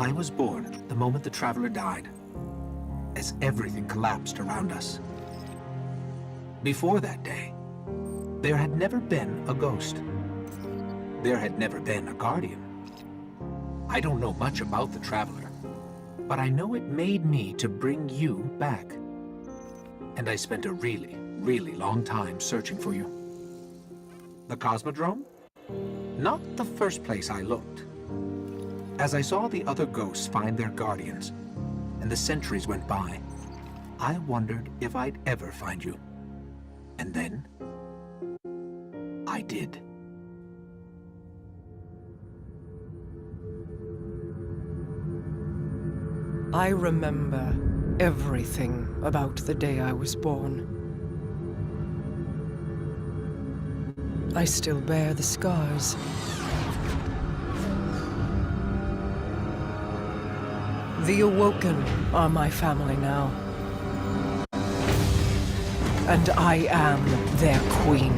I was born the moment the Traveler died, as everything collapsed around us. Before that day, there had never been a ghost. There had never been a guardian. I don't know much about the Traveler, but I know it made me to bring you back. And I spent a really, really long time searching for you. The Cosmodrome? Not the first place I looked. As I saw the other ghosts find their guardians, and the centuries went by, I wondered if I'd ever find you. And then, I did. I remember everything about the day I was born. I still bear the scars. The Awoken are my family now. And I am their queen.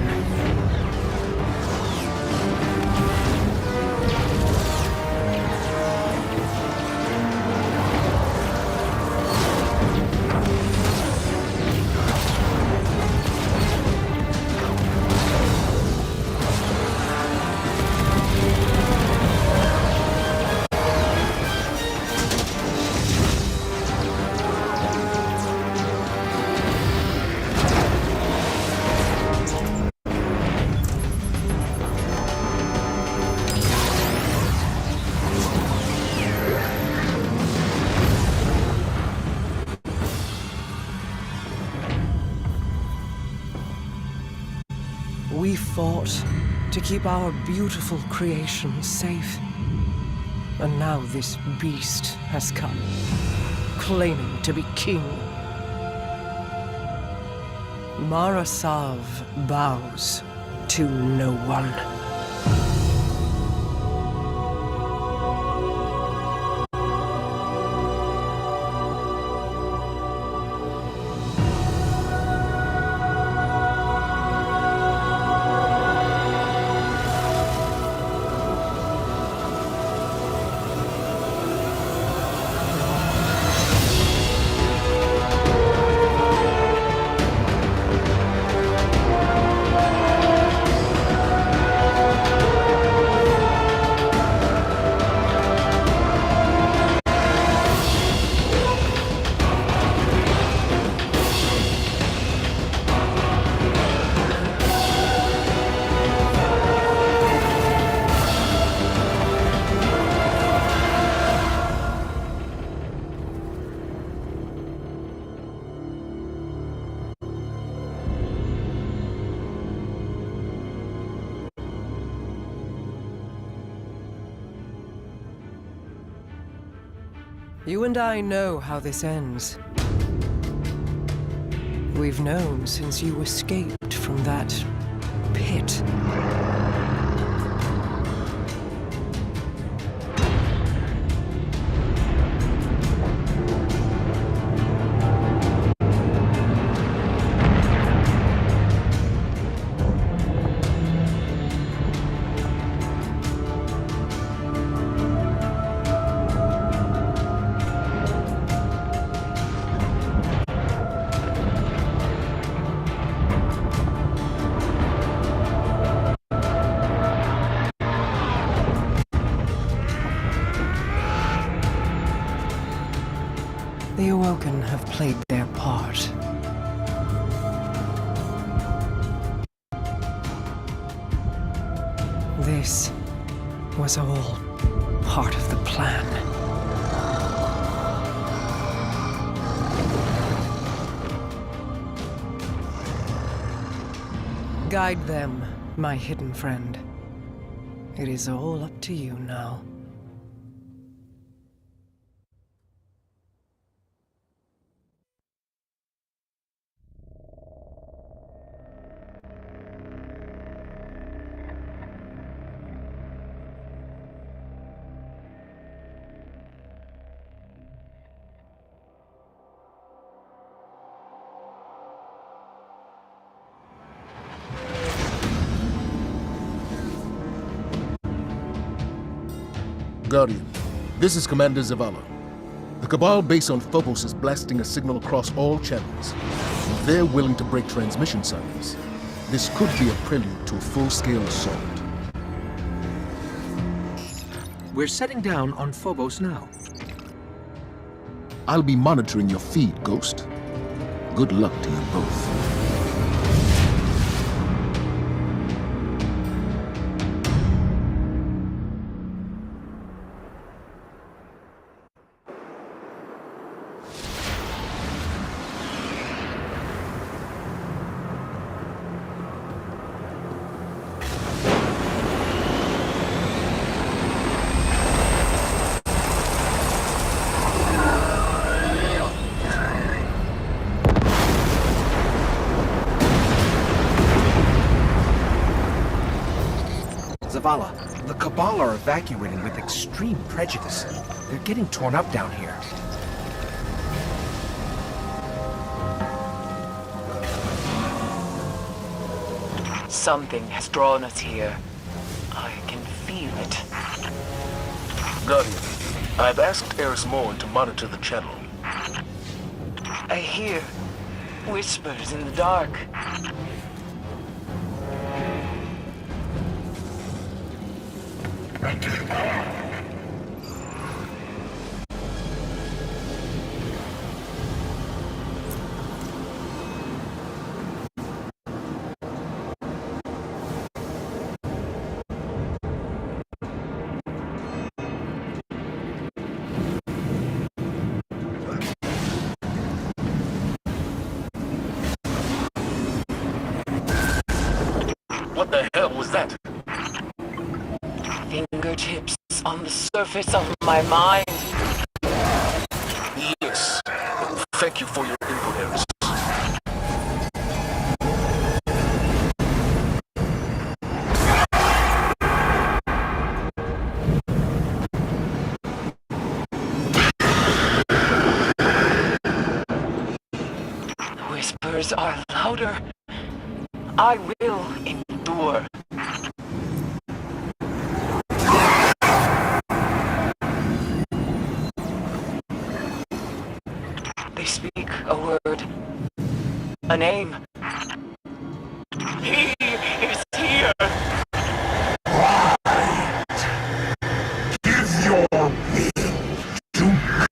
We fought to keep our beautiful creation safe. And now this beast has come, claiming to be king. Marasav bows to no one. You and I know how this ends. We've known since you escaped from that pit. The Awoken have played their part. This was all part of the plan. Guide them, my hidden friend. It is all up to you now. Guardian, This is Commander Zavala. The Cabal base on Phobos is blasting a signal across all channels. They're willing to break transmission silence. This could be a prelude to a full-scale assault. We're setting down on Phobos now. I'll be monitoring your feed, Ghost. Good luck to you both. Zavala, the Cabal are evacuating with extreme prejudice. They're getting torn up down here. Something has drawn us here. I can feel it. Guardian, I've asked Eris Morn to monitor the channel. I hear whispers in the dark. What the hell was that? Fingertips on the surface of my mind. Yes. Thank you for your input, Eris. The whispers are louder. I will endure. They speak a word, a name. He is here. Give your will to me.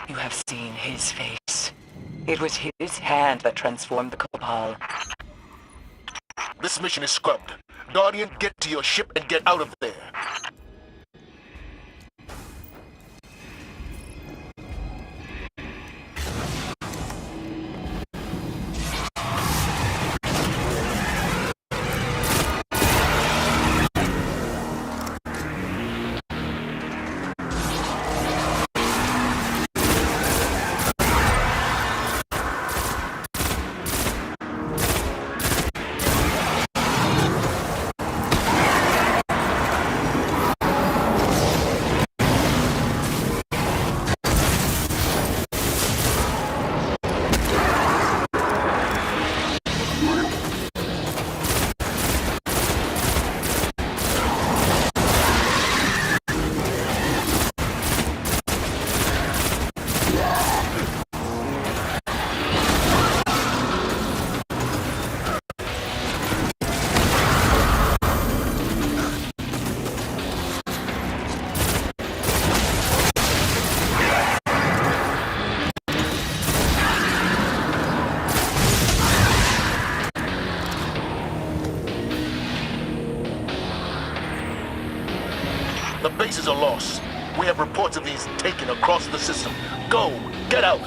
You have seen his face. It was his hand that transformed the Cabal. This mission is scrubbed. Guardian, get to your ship and get out of there. is a loss. We have reports of these taken across the system. Go! Get out!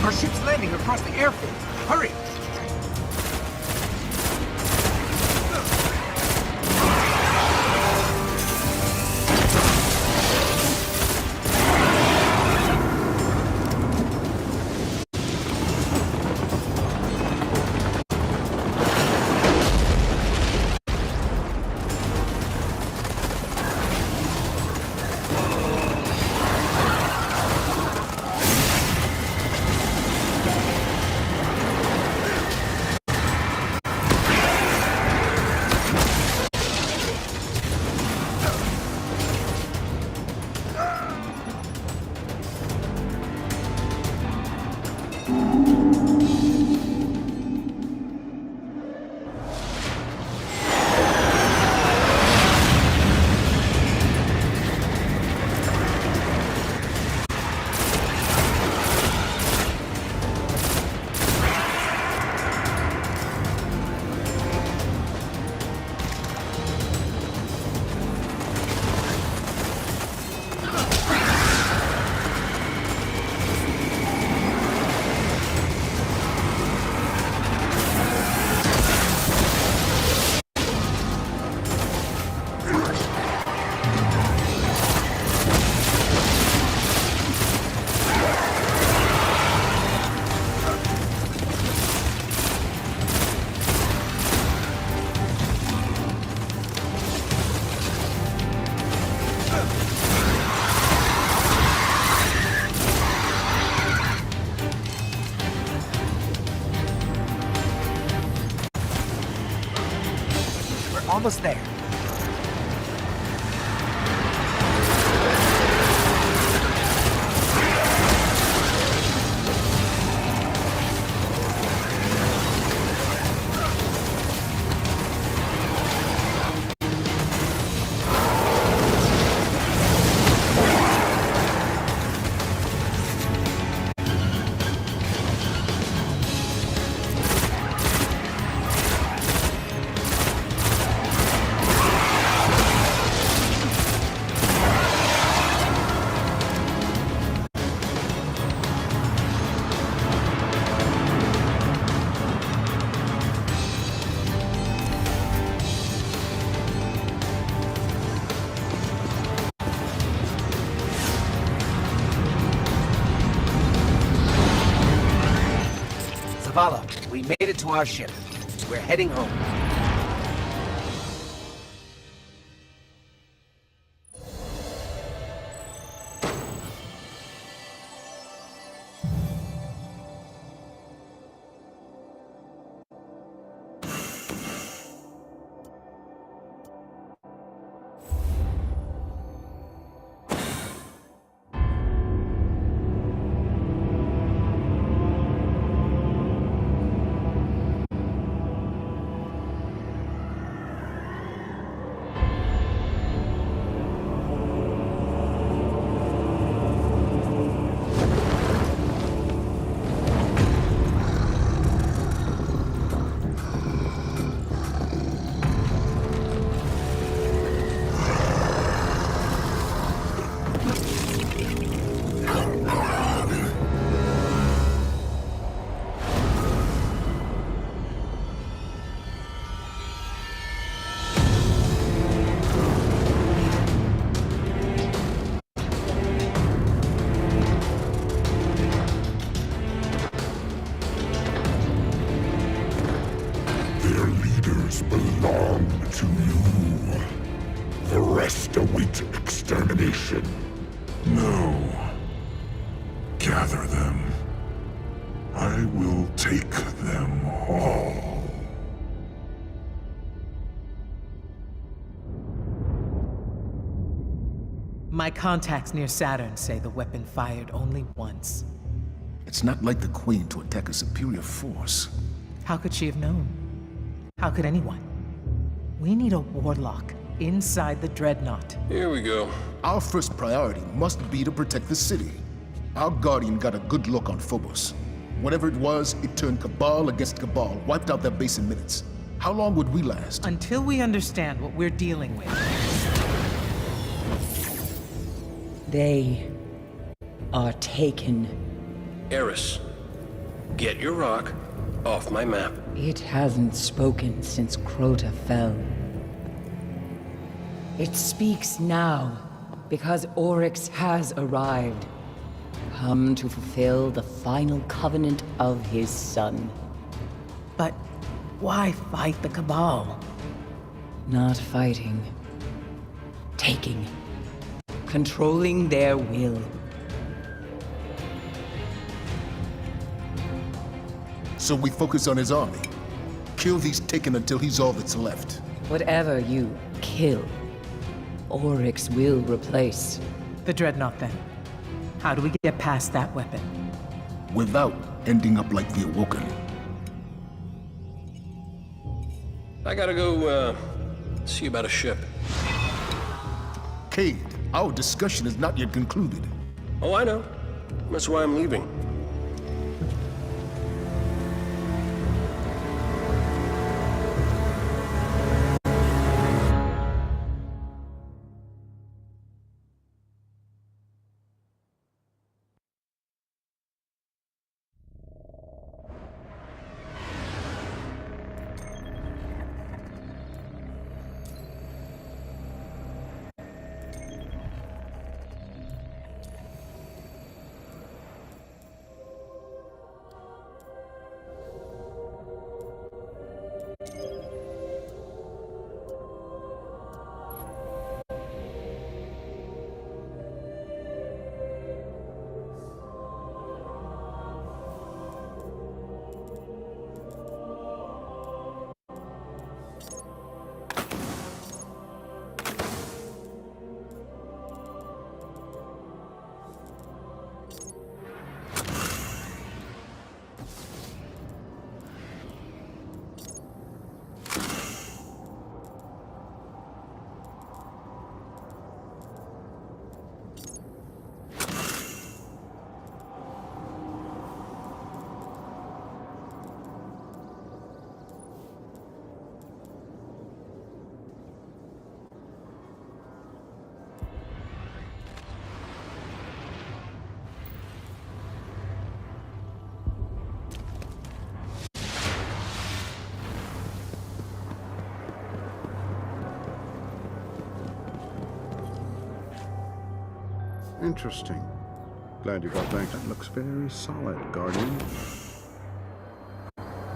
Our ship's landing across the airfield. Hurry! Almost there. Zavala, we made it to our ship. We're heading home. belong to you. The rest await extermination. No. Gather them. I will take them all. My contacts near Saturn say the weapon fired only once. It's not like the Queen to attack a superior force. How could she have known? How could anyone? We need a warlock inside the Dreadnought. Here we go. Our first priority must be to protect the city. Our Guardian got a good look on Phobos. Whatever it was, it turned Cabal against Cabal, wiped out their base in minutes. How long would we last? Until we understand what we're dealing with. They are taken. Eris, get your rock off my map. It hasn't spoken since Crota fell. It speaks now because Oryx has arrived, come to fulfill the final covenant of his son. But why fight the Cabal? Not fighting. Taking. Controlling their will. So we focus on his army. Kill these Taken until he's all that's left. Whatever you kill, Oryx will replace. The Dreadnought, then. How do we get past that weapon? Without ending up like the Awoken. I gotta go, see about a ship. Cade, our discussion is not yet concluded. Oh, I know. That's why I'm leaving. Interesting. Glad you got back. That looks very solid, Guardian.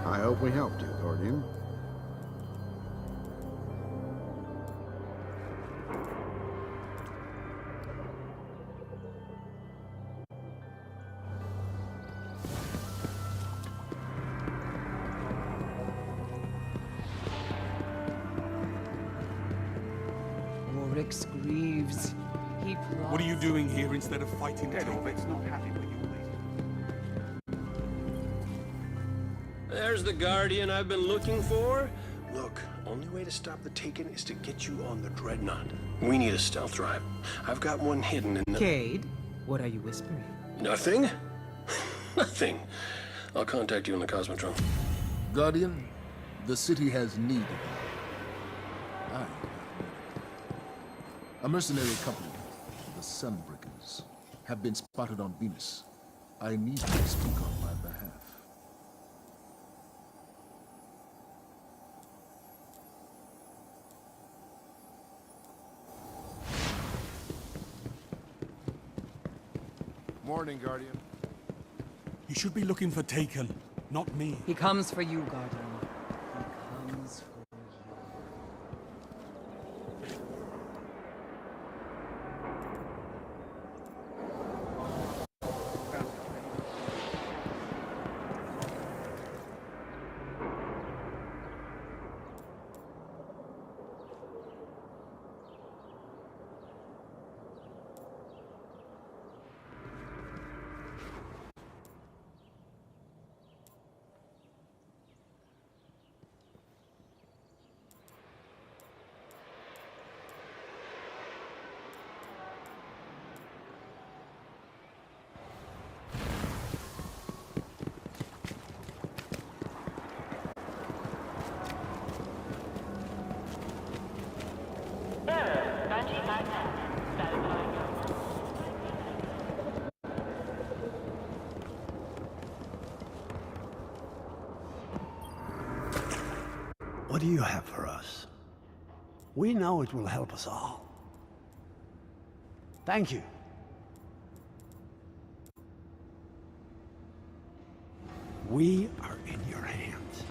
I hope we helped you, Guardian. Oryx grieves. He What are you doing here instead of fighting Dead Taken? Orbit's not happy with you, lady. There's the Guardian I've been looking for. Look, only way to stop the Taken is to get you on the Dreadnought. We need a stealth drive. I've got one hidden in the... Cade, what are you whispering? Nothing? Nothing. I'll contact you in the Cosmotron. Guardian, the city has need. Aye. A mercenary company, the Sunbreakers, have been spotted on Venus. I need you to speak on my behalf. Morning, Guardian. You should be looking for Taken, not me. He comes for you, Guardian. He comes for you. What do you have for us? We know it will help us all. Thank you. We are in your hands.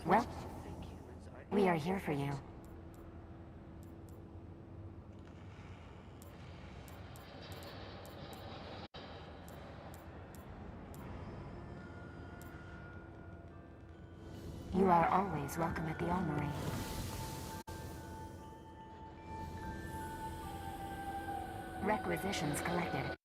Well, we are here for you. You are always welcome at the Armory. Requisitions collected.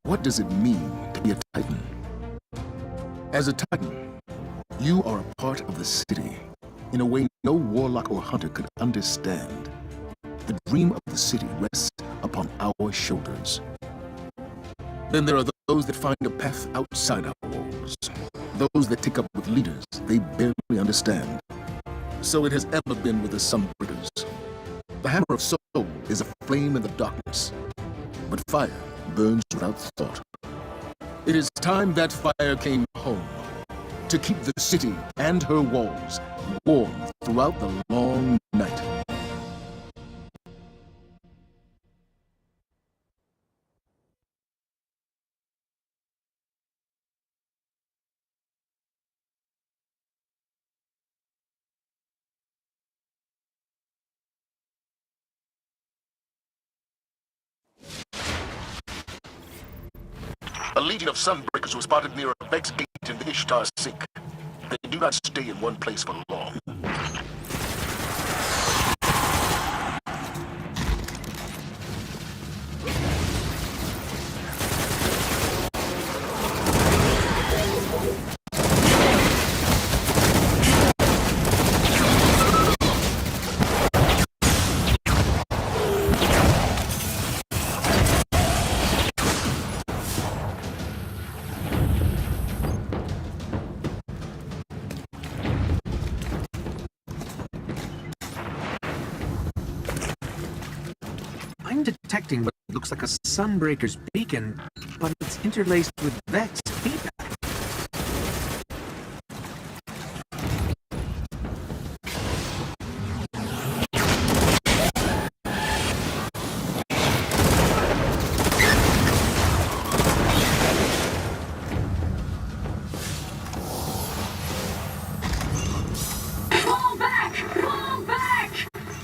What does it mean to be a Titan? As a Titan, you are a part of the city in a way no warlock or hunter could understand. The dream of the city rests upon our shoulders. Then there are those that find a path outside our walls, those that take up with leaders they barely understand. So it has ever been with the Sunbreakers. The hammer of soul is a flame in the darkness, but fire burns without thought. It is time that fire came home, to keep the city and her walls warm throughout the long night. A legion of Sunbreakers was spotted near a Vex gate in the Ishtar Sink. They do not stay in one place for long. I'm detecting what looks like a Sunbreaker's beacon, but it's interlaced with Vex feedback. Fall back! Fall back!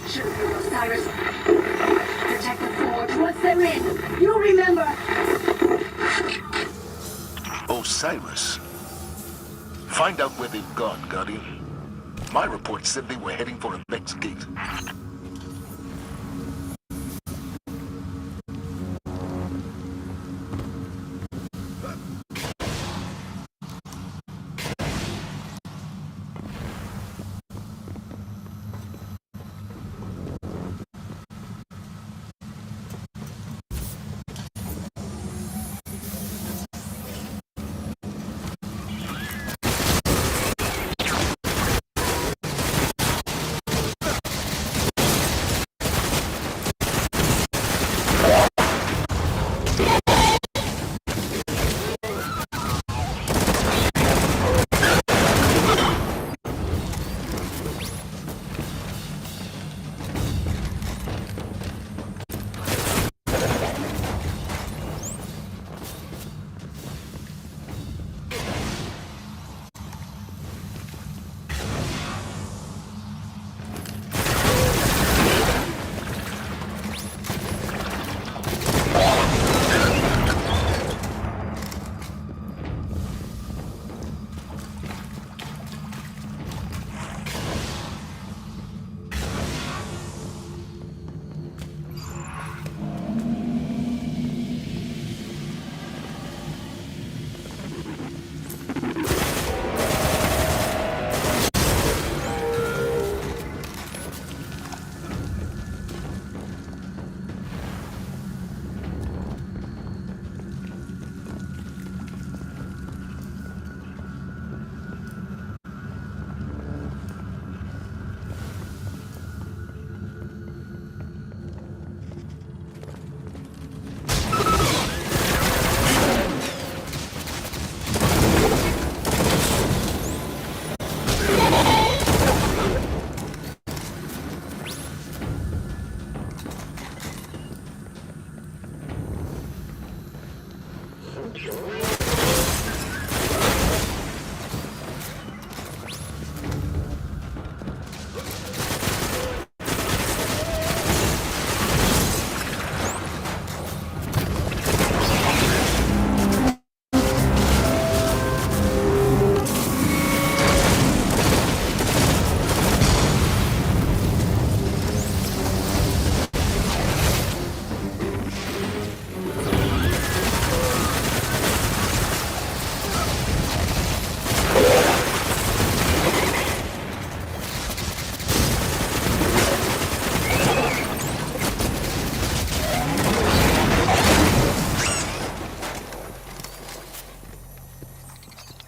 Cyrus, protect the forge once they're in. You remember? Osiris. Find out where they've gone, Guardian. My report said they were heading for a Vex gate.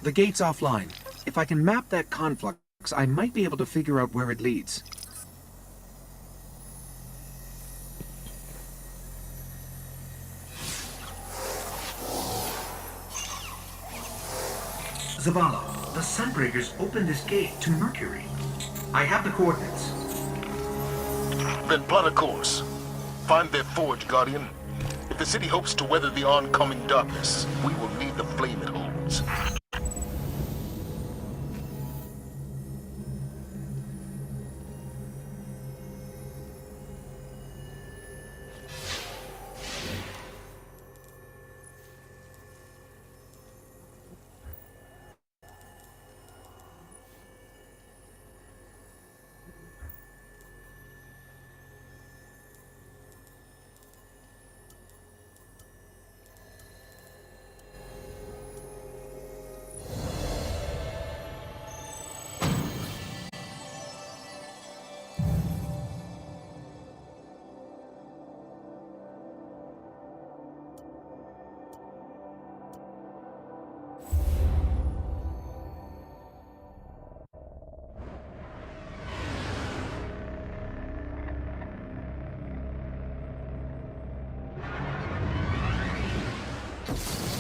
The gate's offline. If I can map that conflux, I might be able to figure out where it leads. Zavala, the Sunbreakers opened this gate to Mercury. I have the coordinates. Then plot a course. Find their forge, Guardian. If the city hopes to weather the oncoming darkness, we will need the flame it holds.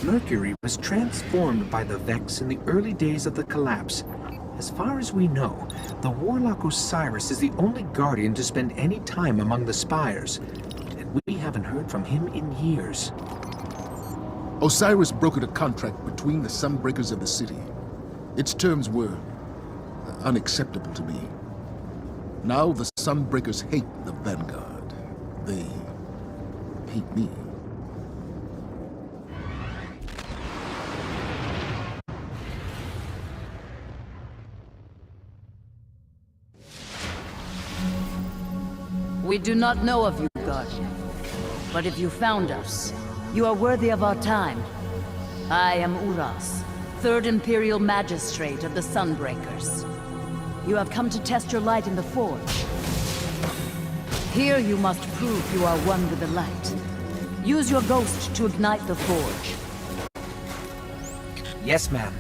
Mercury was transformed by the Vex in the early days of the collapse. As far as we know, the Warlock Osiris is the only Guardian to spend any time among the spires, and we haven't heard from him in years. Osiris brokered a contract between the Sunbreakers of the city. Its terms were unacceptable to me. Now the Sunbreakers hate the Vanguard. They hate me. We do not know of you, Guardian. But if you found us, you are worthy of our time. I am Uras, Third Imperial Magistrate of the Sunbreakers. You have come to test your light in the Forge. Here you must prove you are one with the light. Use your ghost to ignite the Forge. Yes, ma'am.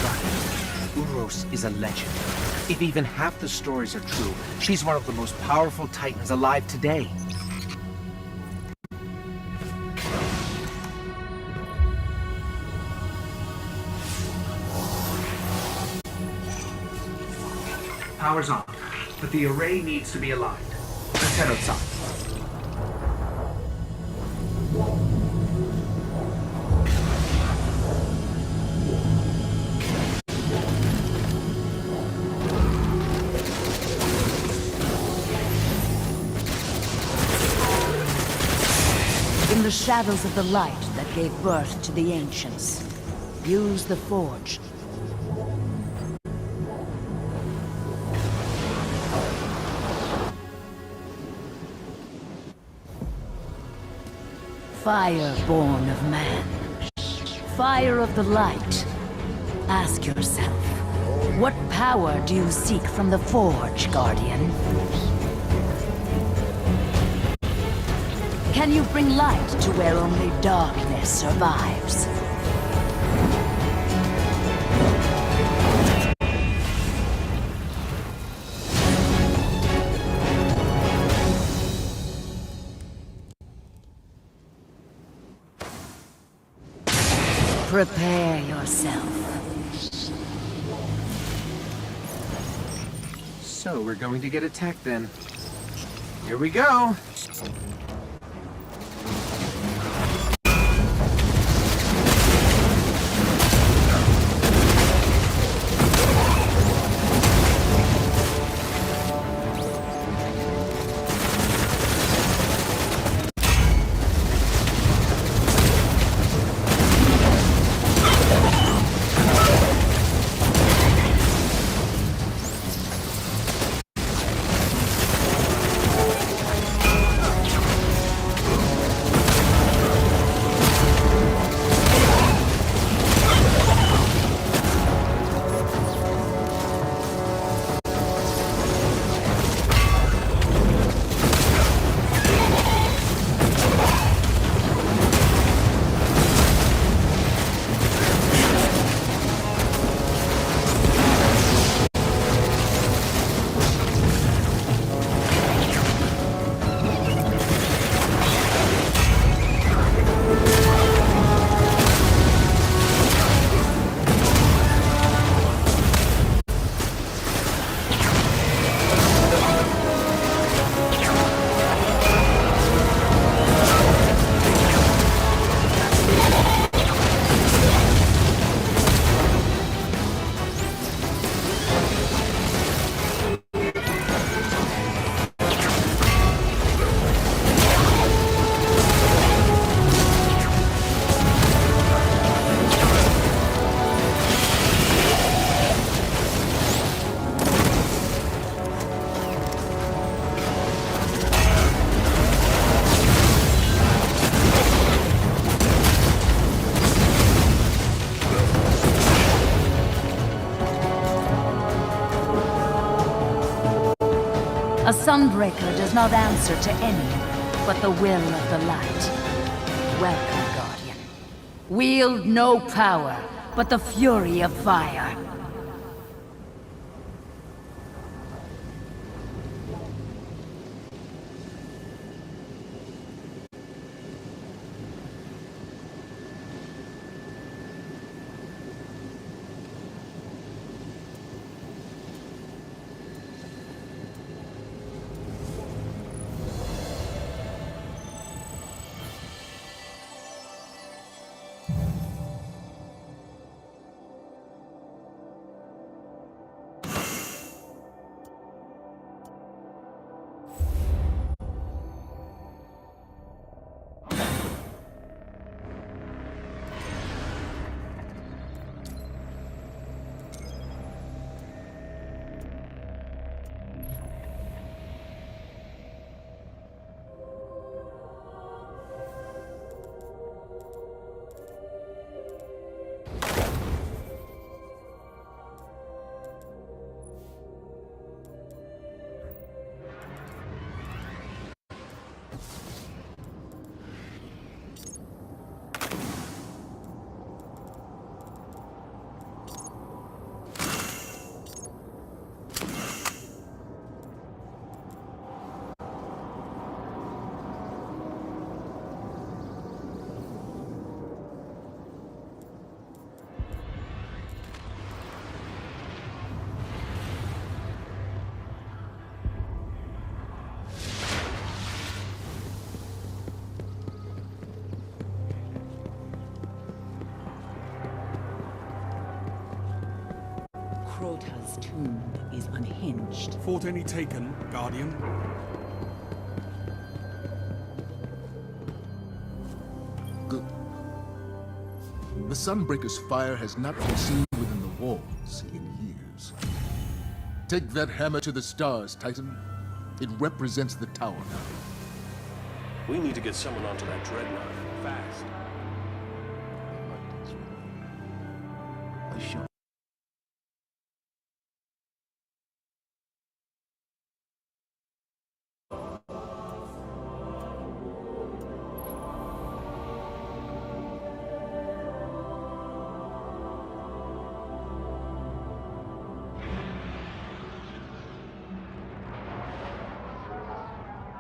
Guardian, Uros is a legend. If even half the stories are true, she's one of the most powerful Titans alive today. Power's on, but the array needs to be aligned. Let's head outside. In the shadows of the light that gave birth to the Ancients, use the Forge. Fire born of man. Fire of the light. Ask yourself, what power do you seek from the Forge, Guardian? Can you bring light to where only darkness survives? Prepare yourself. So we're going to get attacked then. Here we go! Sunbreaker does not answer to any but the will of the light. Welcome, Guardian. Wield no power but the fury of fire. Crota's tomb is unhinged. Fort any taken, Guardian? Good. The Sunbreaker's fire has not been seen within the walls in years. Take that hammer to the stars, Titan. It represents the tower now. We need to get someone onto that dreadnought. Fast. A shot.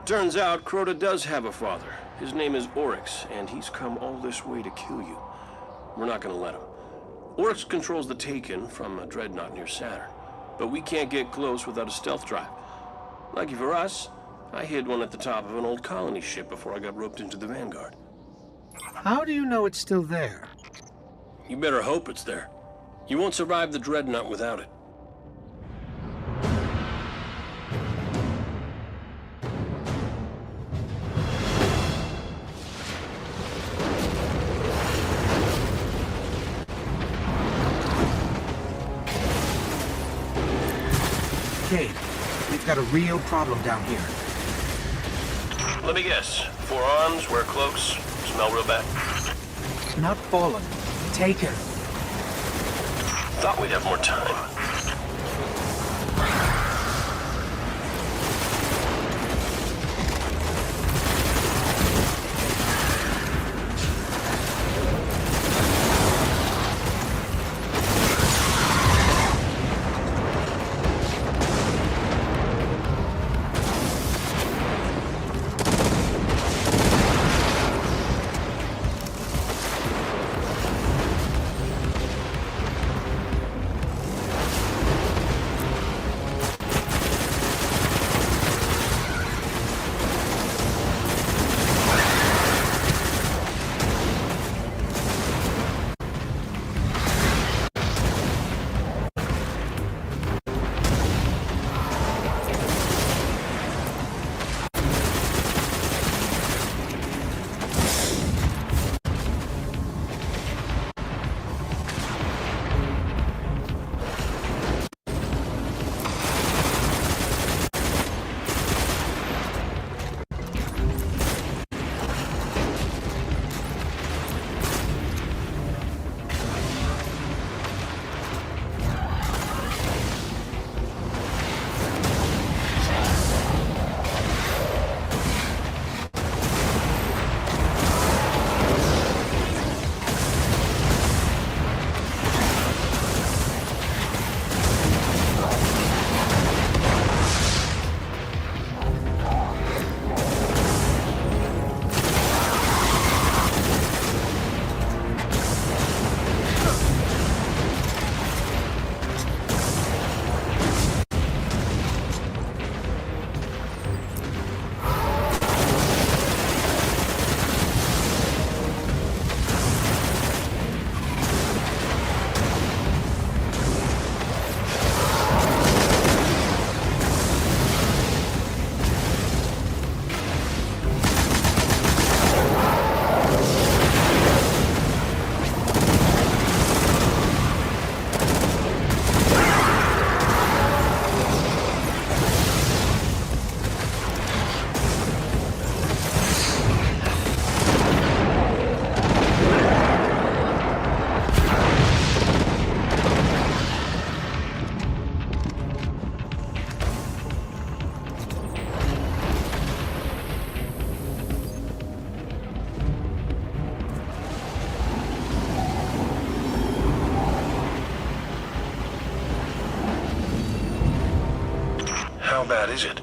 Turns out Crota does have a father. His name is Oryx, and he's come all this way to kill you. We're not gonna let him. Oryx controls the Taken from a dreadnought near Saturn, but we can't get close without a stealth drive. Lucky for us, I hid one at the top of an old colony ship before I got roped into the Vanguard. How do you know it's still there? You better hope it's there. You won't survive the dreadnought without it. Cade, we've got a real problem down here. Let me guess. 4 arms, wear cloaks, smell real bad. Not fallen, taken. Thought we'd have more time. How bad is it?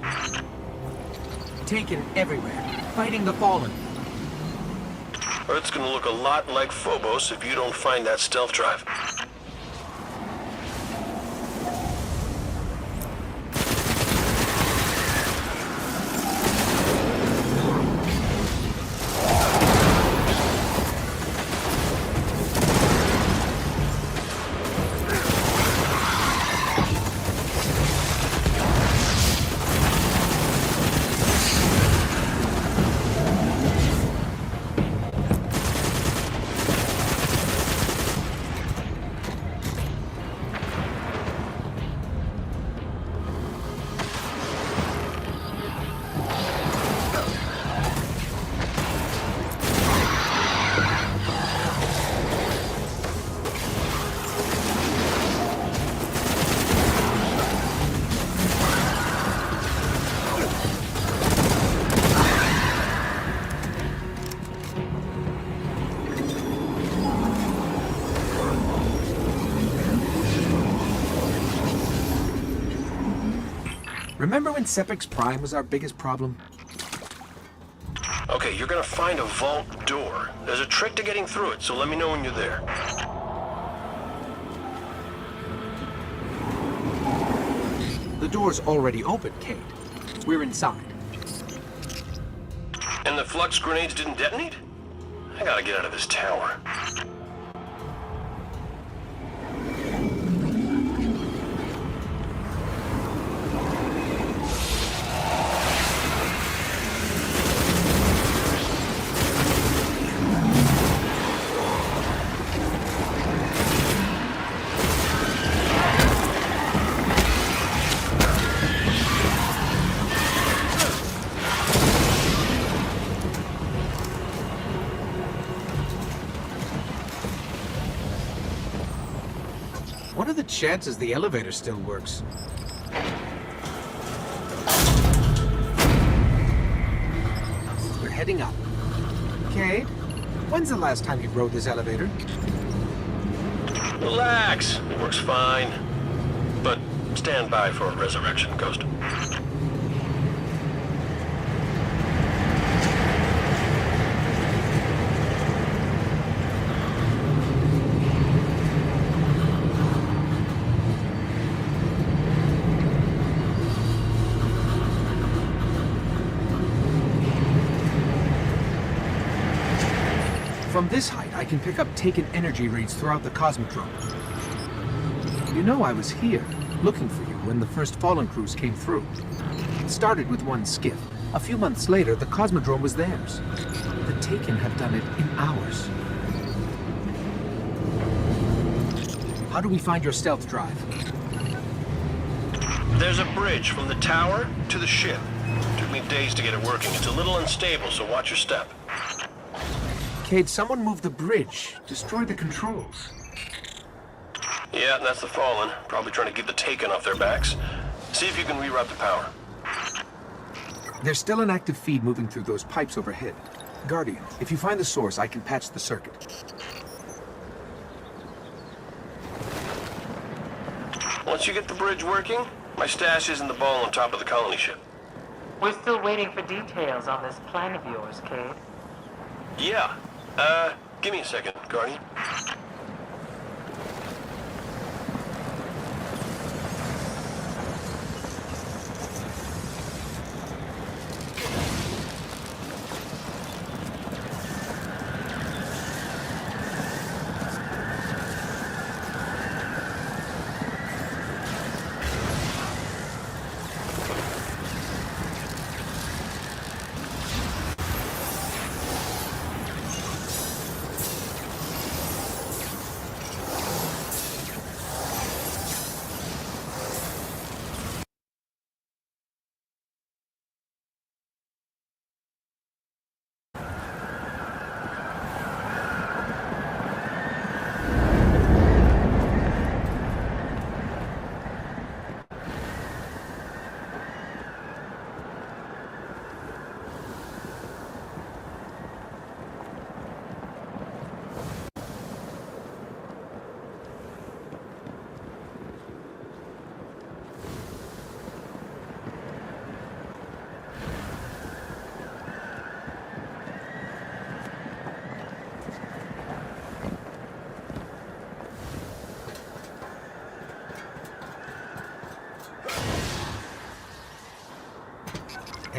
Taken everywhere, fighting the Fallen. Earth's gonna look a lot like Phobos if you don't find that stealth drive. Remember when Sepix Prime was our biggest problem? Okay, you're gonna find a vault door. There's a trick to getting through it, so let me know when you're there. The door's already open, Cade. We're inside. And the flux grenades didn't detonate? I gotta get out of this tower. What are the chances the elevator still works? We're heading up. Cade, when's the last time you rode this elevator? Relax, it works fine. But stand by for a resurrection, Ghost. From this height, I can pick up taken energy reads throughout the Cosmodrome. You know I was here, looking for you when the first Fallen crews came through. It started with one skiff. A few months later, the Cosmodrome was theirs. The Taken have done it in hours. How do we find your stealth drive? There's a bridge from the tower to the ship. Took me days to get it working. It's a little unstable, so watch your step. Cade, someone moved the bridge. Destroyed the controls. Yeah, that's the Fallen. Probably trying to get the Taken off their backs. See if you can reroute the power. There's still an active feed moving through those pipes overhead. Guardian, if you find the source, I can patch the circuit. Once you get the bridge working, my stash is in the ball on top of the colony ship. We're still waiting for details on this plan of yours, Cade. Yeah. Give me a second, Guardian.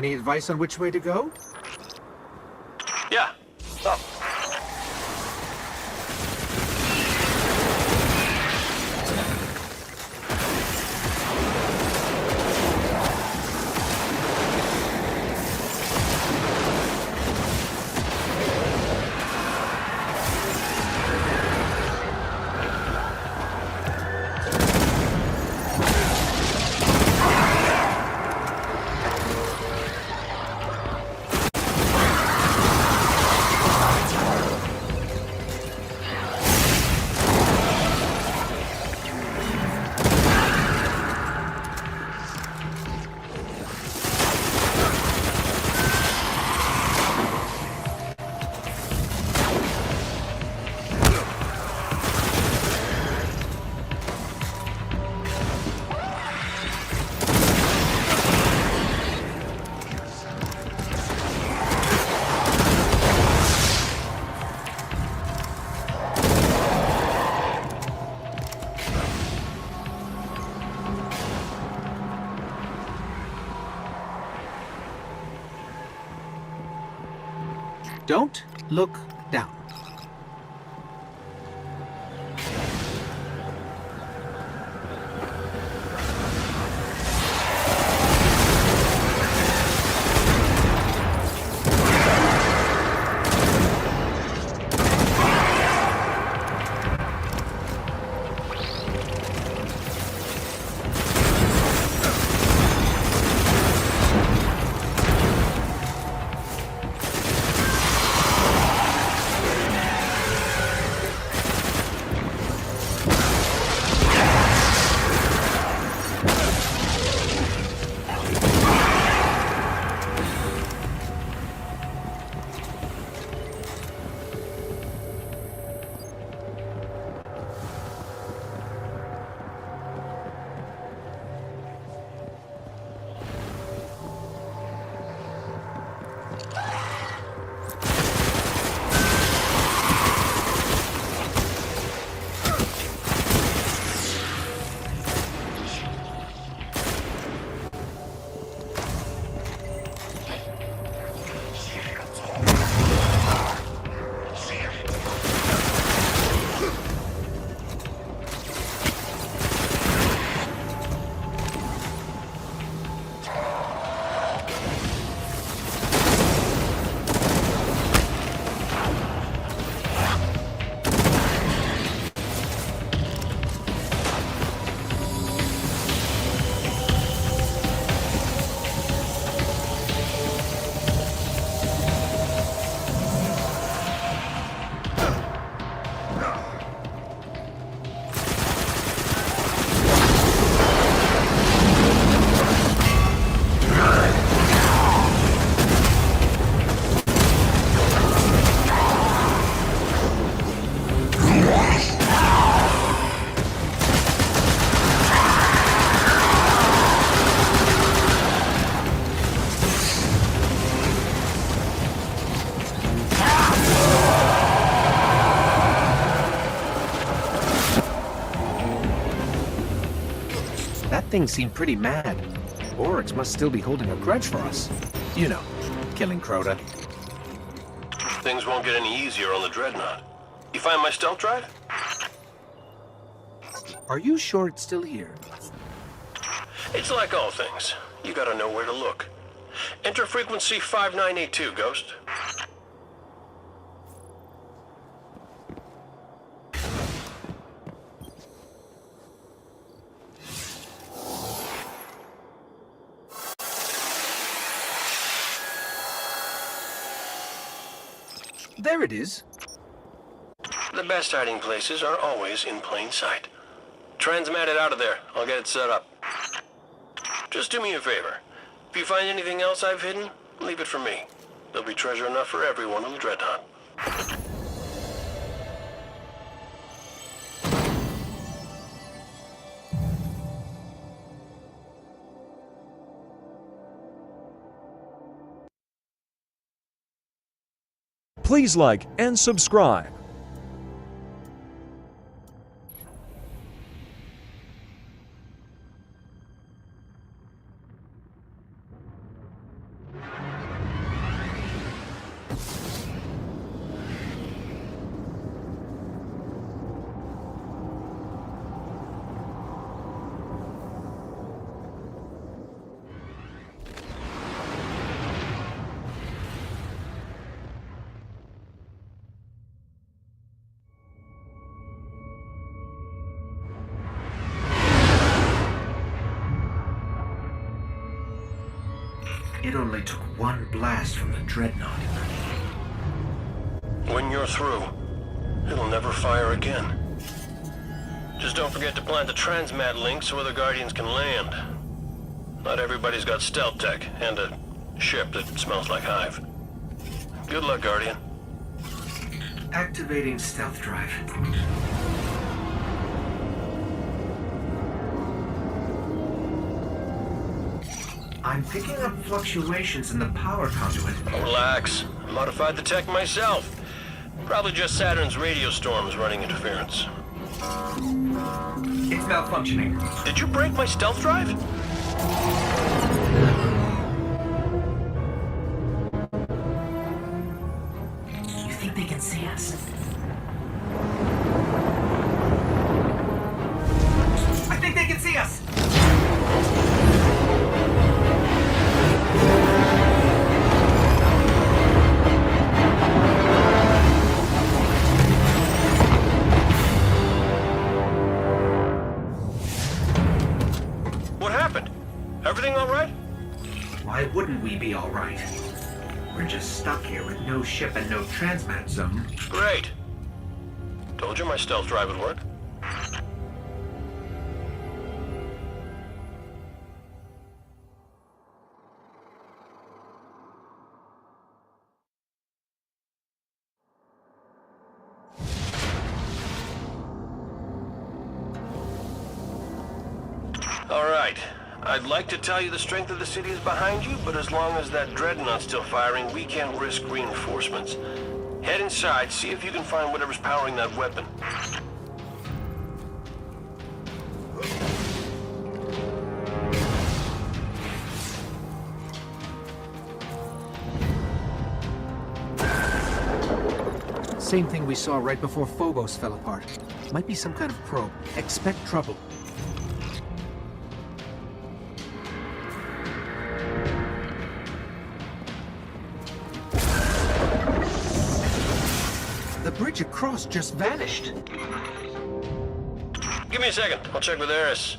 Any advice on which way to go? Yeah. Up. Don't look down. That thing seemed pretty mad. Oryx must still be holding a grudge for us. You know, killing Crota. Things won't get any easier on the Dreadnought. You find my stealth drive? Are you sure it's still here? It's like all things. You gotta know where to look. Enter frequency 5982, Ghost. There it is. The best hiding places are always in plain sight. Transmat it out of there. I'll get it set up. Just do me a favor. If you find anything else I've hidden, leave it for me. There'll be treasure enough for everyone on the Dreadnought. Please like and subscribe. only took one blast from the Dreadnought. When you're through, it'll never fire again. Just don't forget to plant the transmat link so other Guardians can land. Not everybody's got stealth tech, and a ship that smells like Hive. Good luck, Guardian. Activating stealth drive. I'm picking up fluctuations in the power conduit. Relax. I modified the tech myself. Probably just Saturn's radio storms running interference. It's malfunctioning. Did you break my stealth drive? You think they can see us? I think they can see us! Everything all right? Why wouldn't we be all right? We're just stuck here with no ship and no transmat zone. Great. Told you my stealth drive would work. All right. I'd like to tell you the strength of the city is behind you, but as long as that Dreadnought's still firing, we can't risk reinforcements. Head inside, see if you can find whatever's powering that weapon. Same thing we saw right before Phobos fell apart. Might be some kind of probe. Expect trouble. The bridge across just vanished. Give me a second. I'll check with Eris.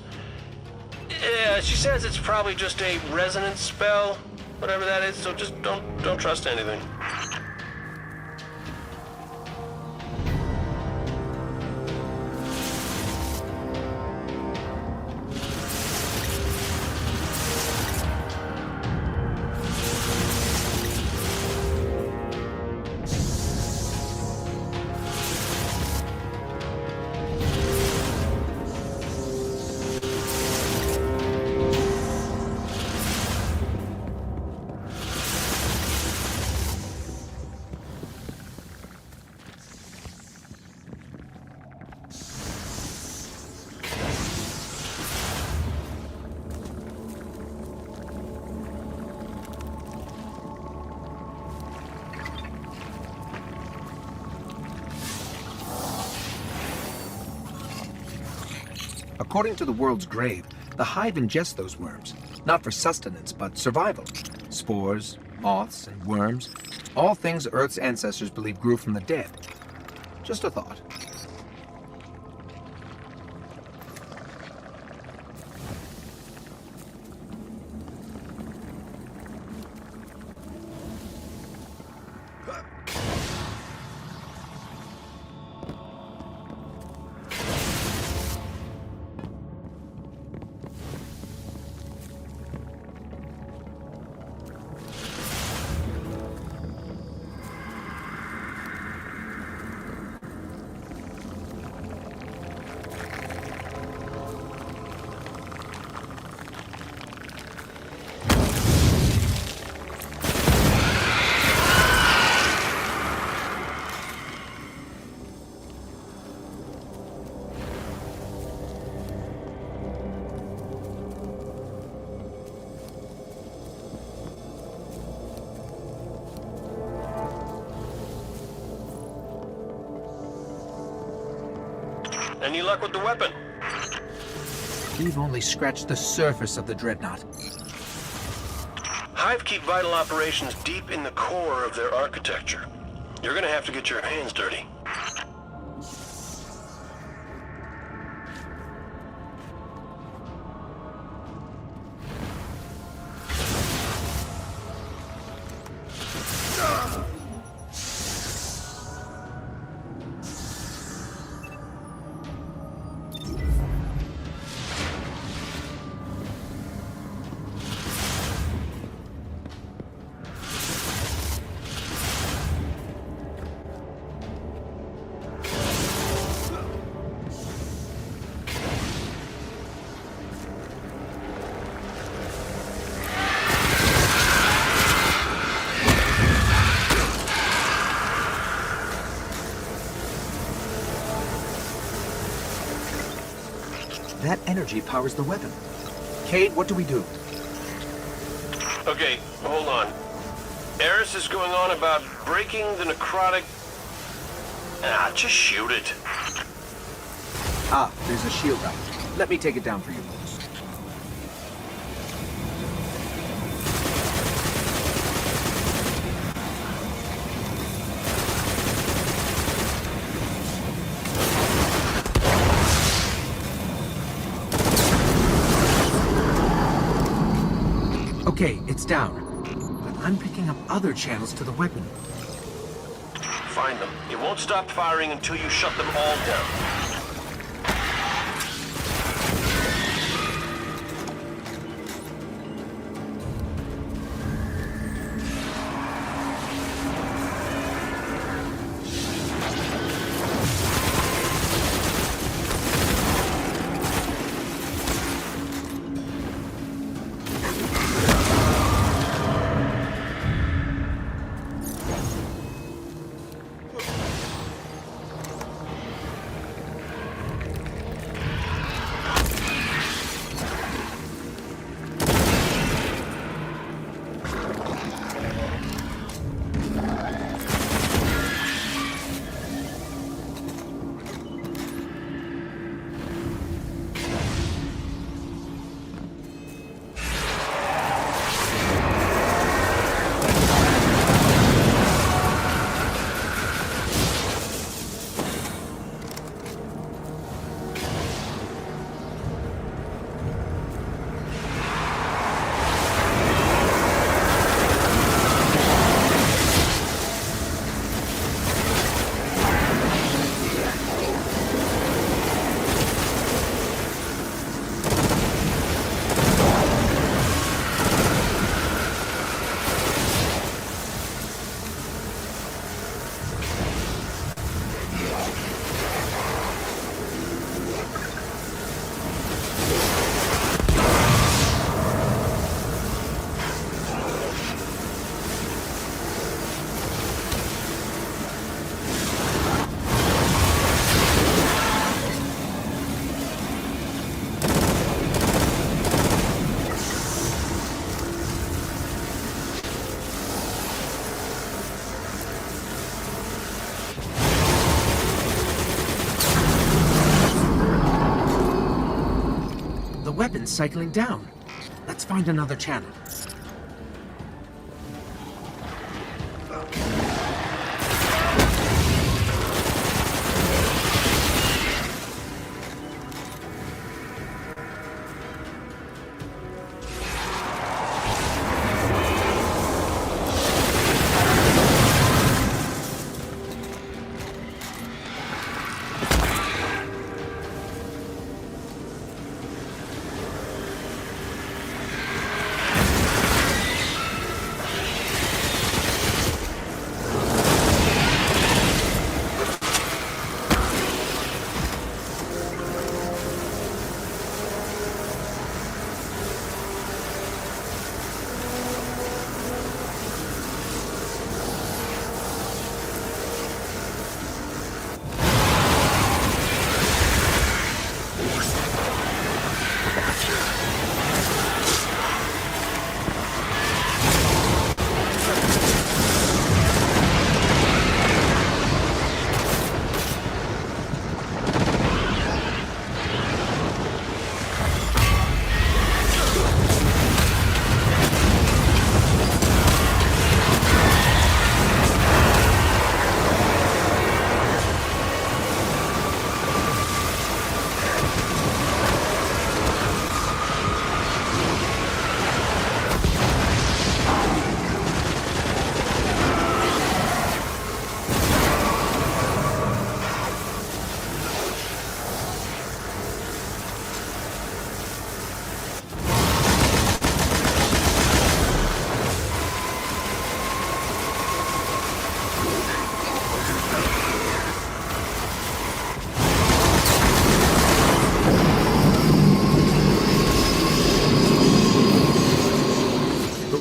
Yeah, she says it's probably just a resonance spell, whatever that is, so just don't trust anything. According to the world's grave, the Hive ingest those worms, not for sustenance, but survival. Spores, moths, and worms, all things Earth's ancestors believed grew from the dead. Just a thought. Any luck with the weapon? We've only scratched the surface of the Dreadnought. Hive keep vital operations deep in the core of their architecture. You're gonna have to get your hands dirty. That energy powers the weapon. Cade, what do we do? Okay, hold on. Eris is going on about breaking the necrotic... just shoot it. Ah, there's a shield up. Let me take it down for you. Okay, it's down. But I'm picking up other channels to the weapon. Find them. It won't stop firing until you shut them all down. Weapons cycling down. Let's find another channel.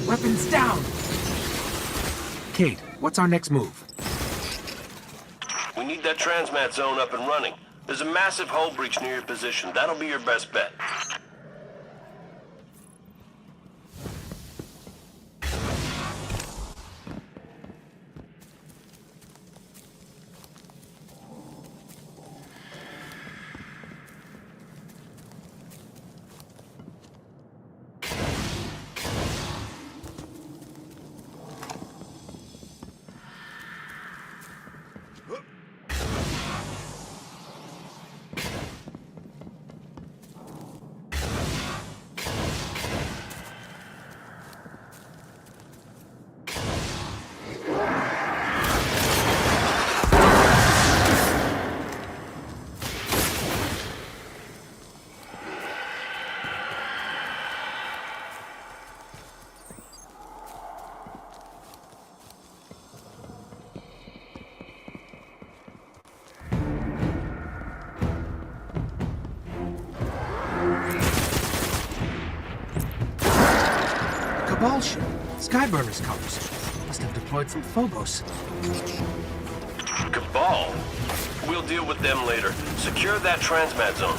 Weapons down! Kate, what's our next move? We need that transmat zone up and running. There's a massive hull breach near your position. That'll be your best bet. Cabal ship. Skyburner's colors. Must have deployed from Phobos. Cabal? We'll deal with them later. Secure that transmat zone.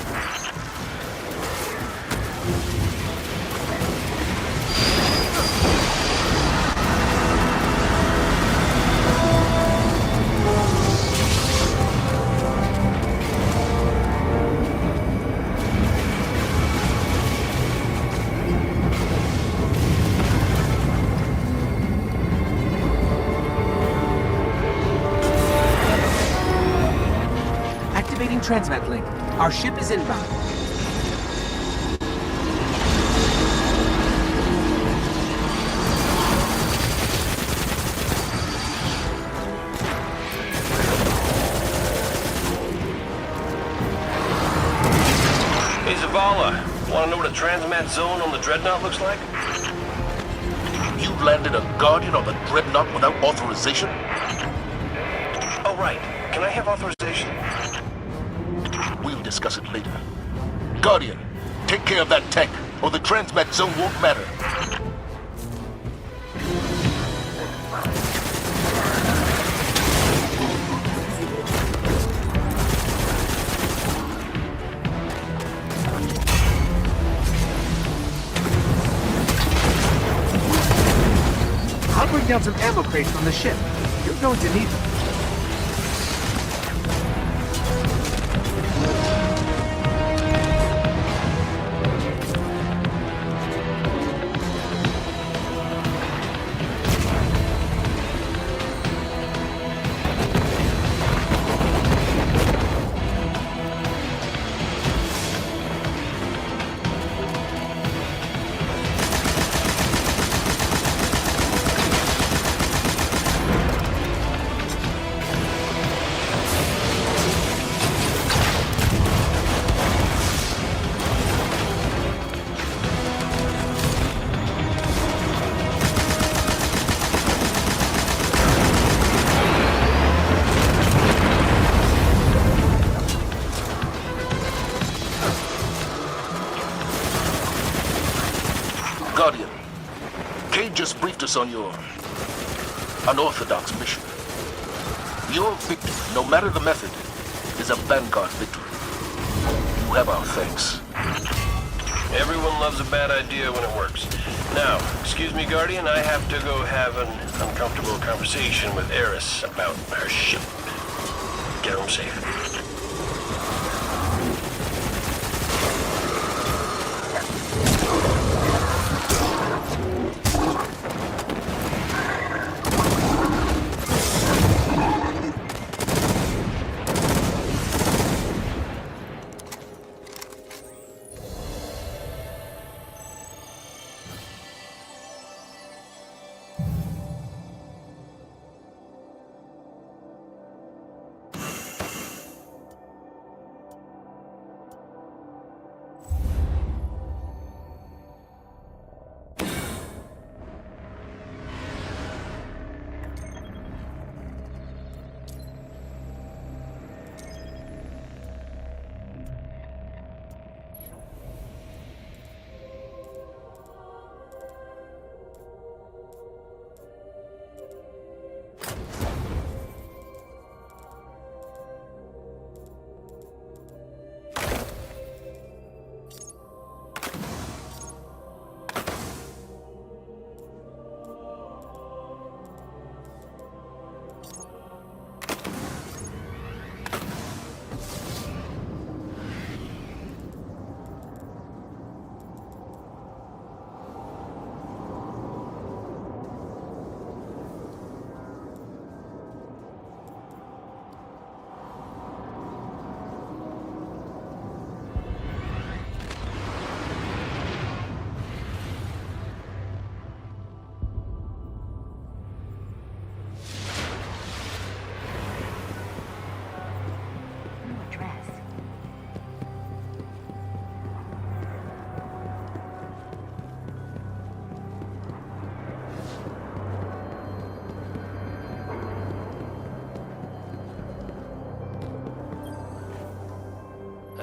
Activating transmat link. Our ship is inbound. Hey, Zavala. Want to know what a transmat zone on the Dreadnought looks like? You landed a Guardian on the Dreadnought without authorization? Oh, right. Can I have authorization? We'll discuss it later. Guardian, take care of that tech, or the transmat zone won't matter. I'll bring down some ammo crates from the ship. You're going to need them. Guardian, Cade just briefed us on your unorthodox mission. Your victory, no matter the method, is a Vanguard victory. You have our thanks. Everyone loves a bad idea when it works. Now, excuse me, Guardian, I have to go have an uncomfortable conversation with Eris about her ship. Get home safe.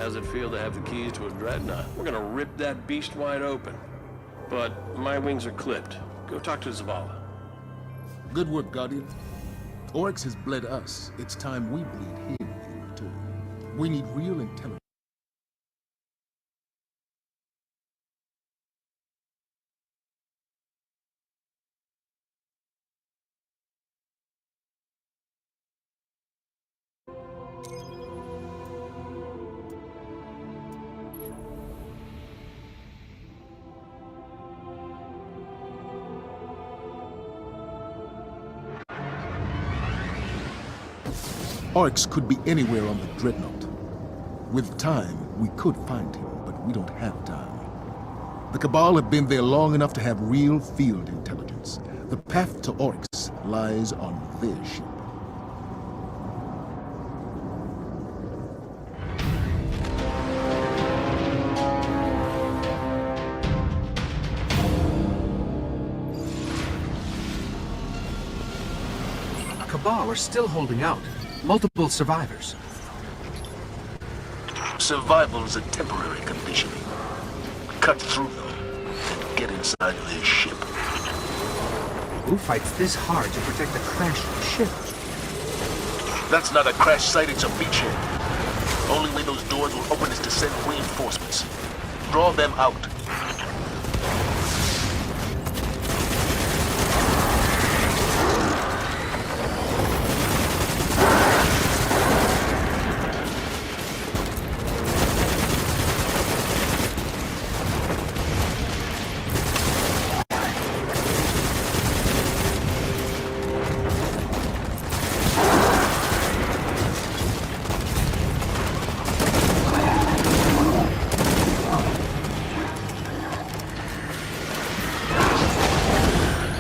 How's it feel to have the keys to a dreadnought? We're gonna rip that beast wide open. But my wings are clipped. Go talk to Zavala. Good work, Guardian. Oryx has bled us. It's time we bleed him in return. We need real intelligence. Oryx could be anywhere on the Dreadnought. With time, we could find him, but we don't have time. The Cabal have been there long enough to have real field intelligence. The path to Oryx lies on their ship. Cabal are still holding out. Multiple survivors. Survival is a temporary condition. Cut through them and get inside their ship. Who fights this hard to protect a crashed ship? That's not a crash site, it's a beachhead. Only way those doors will open is to send reinforcements. Draw them out.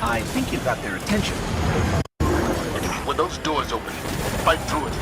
I think you got their attention. When those doors open, fight through it.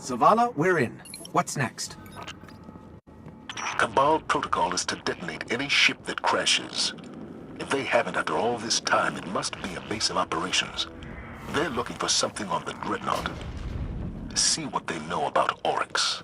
Zavala, we're in. What's next? Cabal protocol is to detonate any ship that crashes. If they haven't after all this time, it must be a base of operations. They're looking for something on the Dreadnought. See what they know about Oryx.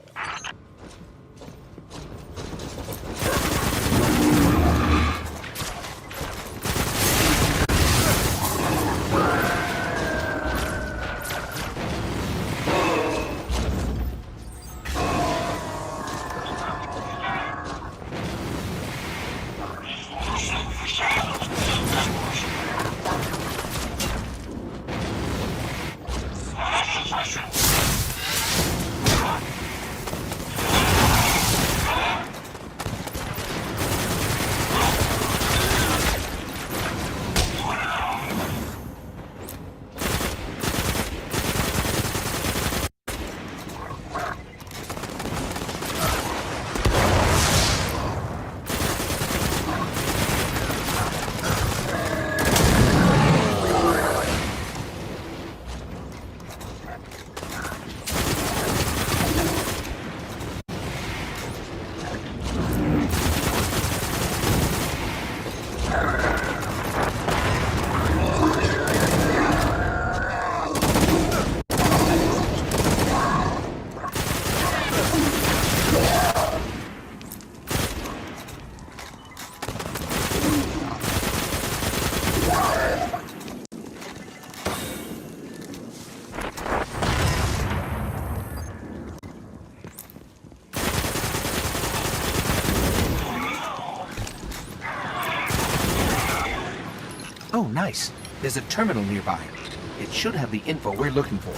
Nice. There's a terminal nearby. It should have the info we're looking for.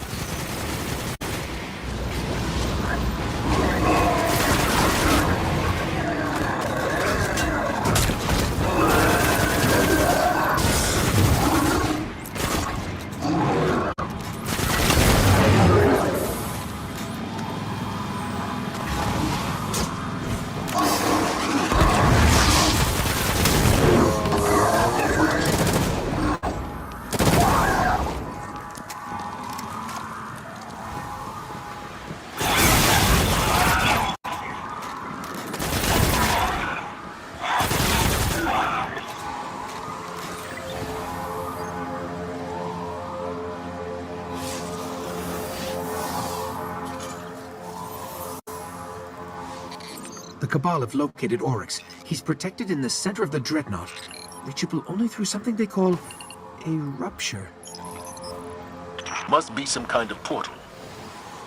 The Cabal have located Oryx. He's protected in the center of the Dreadnought, reachable only through something they call a rupture. Must be some kind of portal.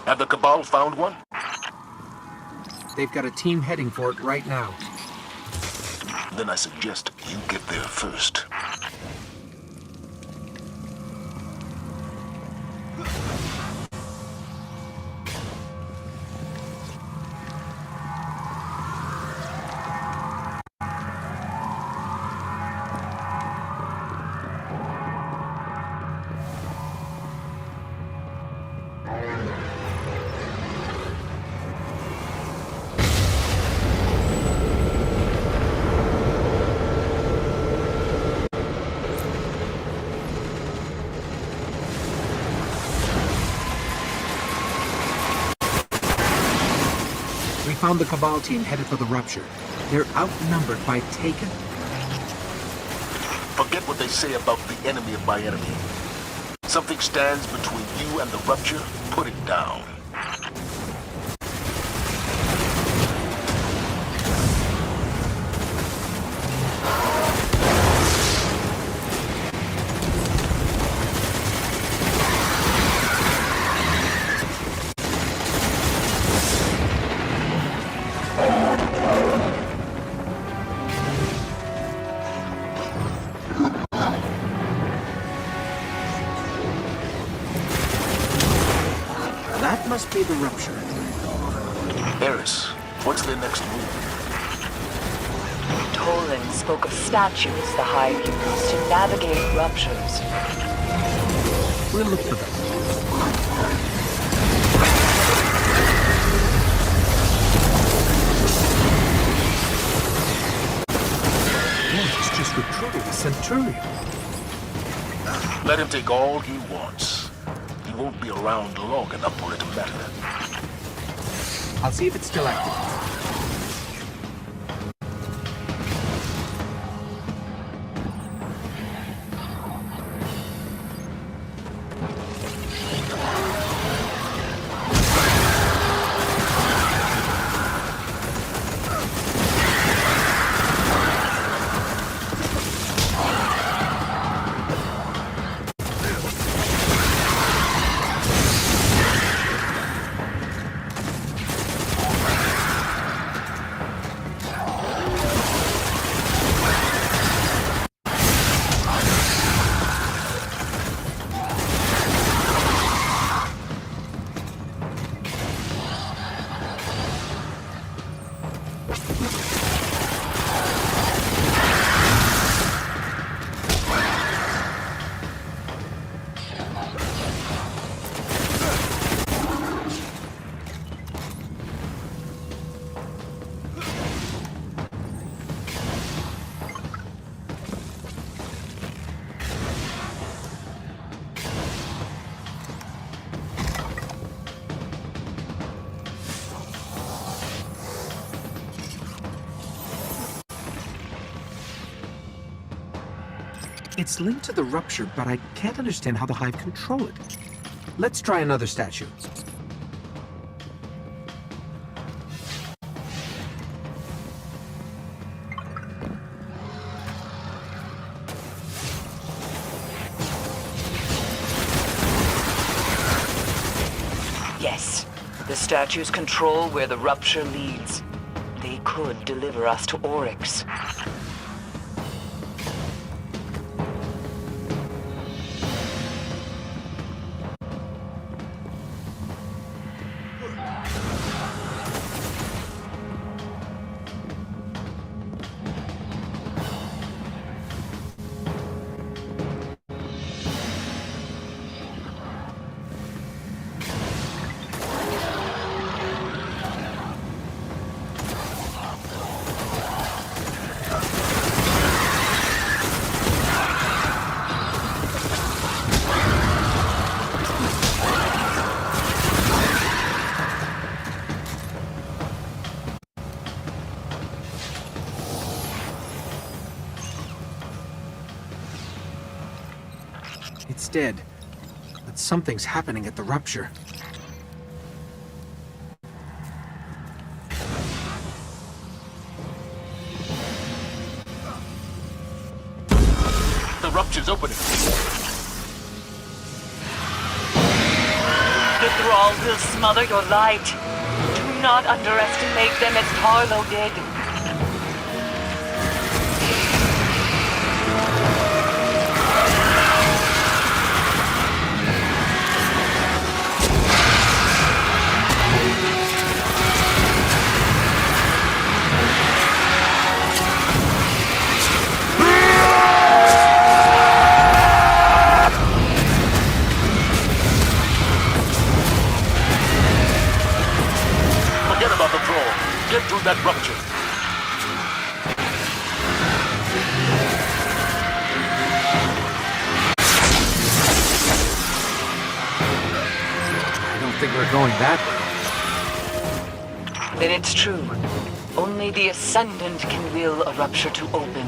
Have the Cabal found one? They've got a team heading for it right now. Then I suggest you get there first. We found the Cabal team headed for the rupture. They're outnumbered by Taken. Forget what they say about the enemy of my enemy. Something stands between you and the rupture, put it down. That must be the rupture. Eris, what's their next move? Tolan spoke of statues the Hive used to navigate ruptures. We'll look for them. It's just recruiting a Centurion. Let him take all he wants. He won't be around long enough for it to matter. I'll see if it's still active. It's linked to the rupture, but I can't understand how the Hive control it. Let's try another statue. Yes, the statues control where the rupture leads. They could deliver us to Oryx. It's dead. But something's happening at the rupture. The rupture's opening. The Thrall will smother your light. Do not underestimate them as Tarlo did. Forget about the Thrall. Get through that rupture. I don't think we're going that way. Then it's true. Only the Ascendant can will a rupture to open.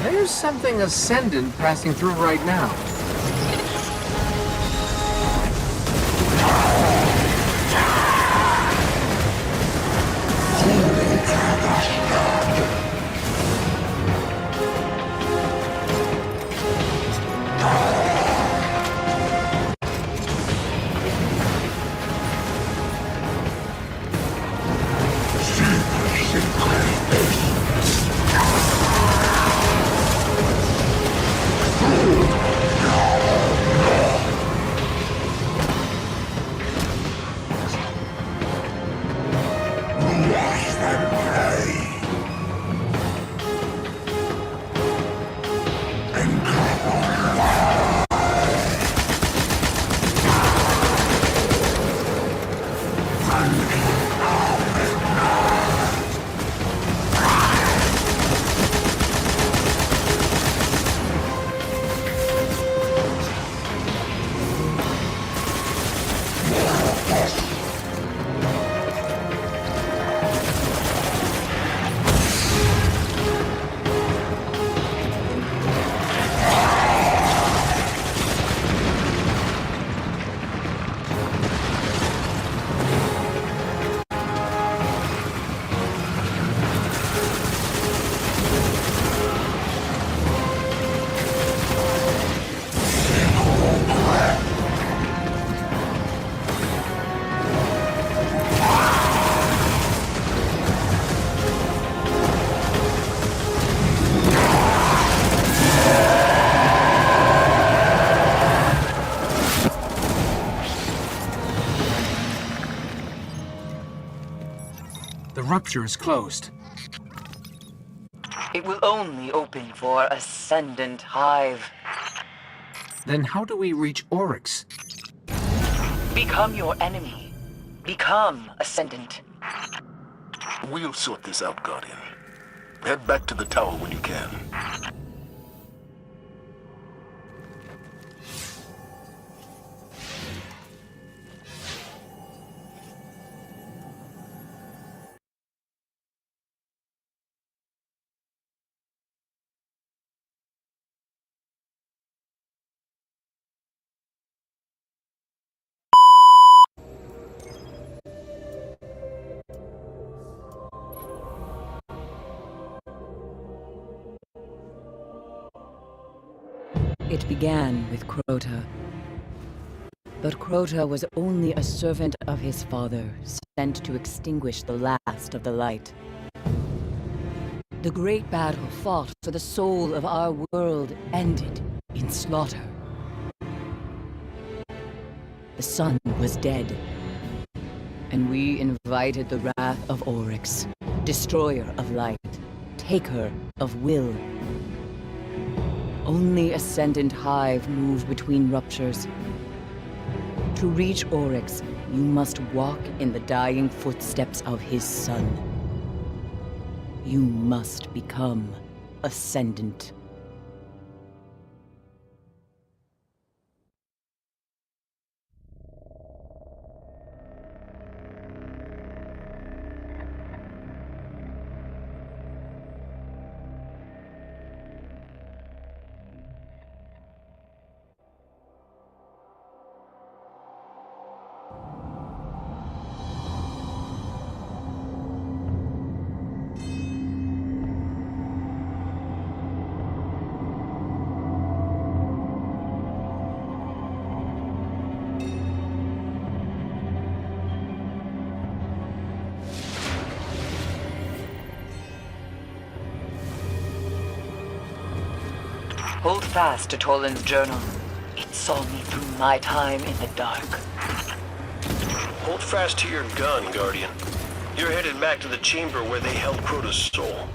There's something ascendant passing through right now. The rupture is closed. It will only open for Ascendant Hive. Then how do we reach Oryx? Become your enemy. Become Ascendant. We'll sort this out, Guardian. Head back to the tower when you can. It began with Crota. But Crota was only a servant of his father, sent to extinguish the last of the light. The great battle fought for the soul of our world ended in slaughter. The sun was dead, and we invited the wrath of Oryx, destroyer of light, taker of will. Only Ascendant Hive move between ruptures. To reach Oryx, you must walk in the dying footsteps of his son. You must become Ascendant. Hold fast to Toland's journal. It saw me through my time in the dark. Hold fast to your gun, Guardian. You're headed back to the chamber where they held Crota's soul.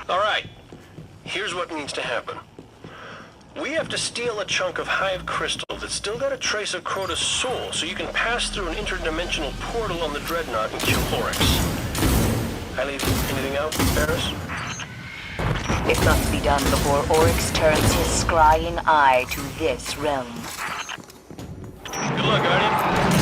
Alright, here's what needs to happen. We have to steal a chunk of Hive Crystal that's still got a trace of Crota's soul, so you can pass through an interdimensional portal on the Dreadnought and kill Oryx. I leave anything out, Barris? It must be done before Oryx turns his scrying eye to this realm. Good luck, Guardian.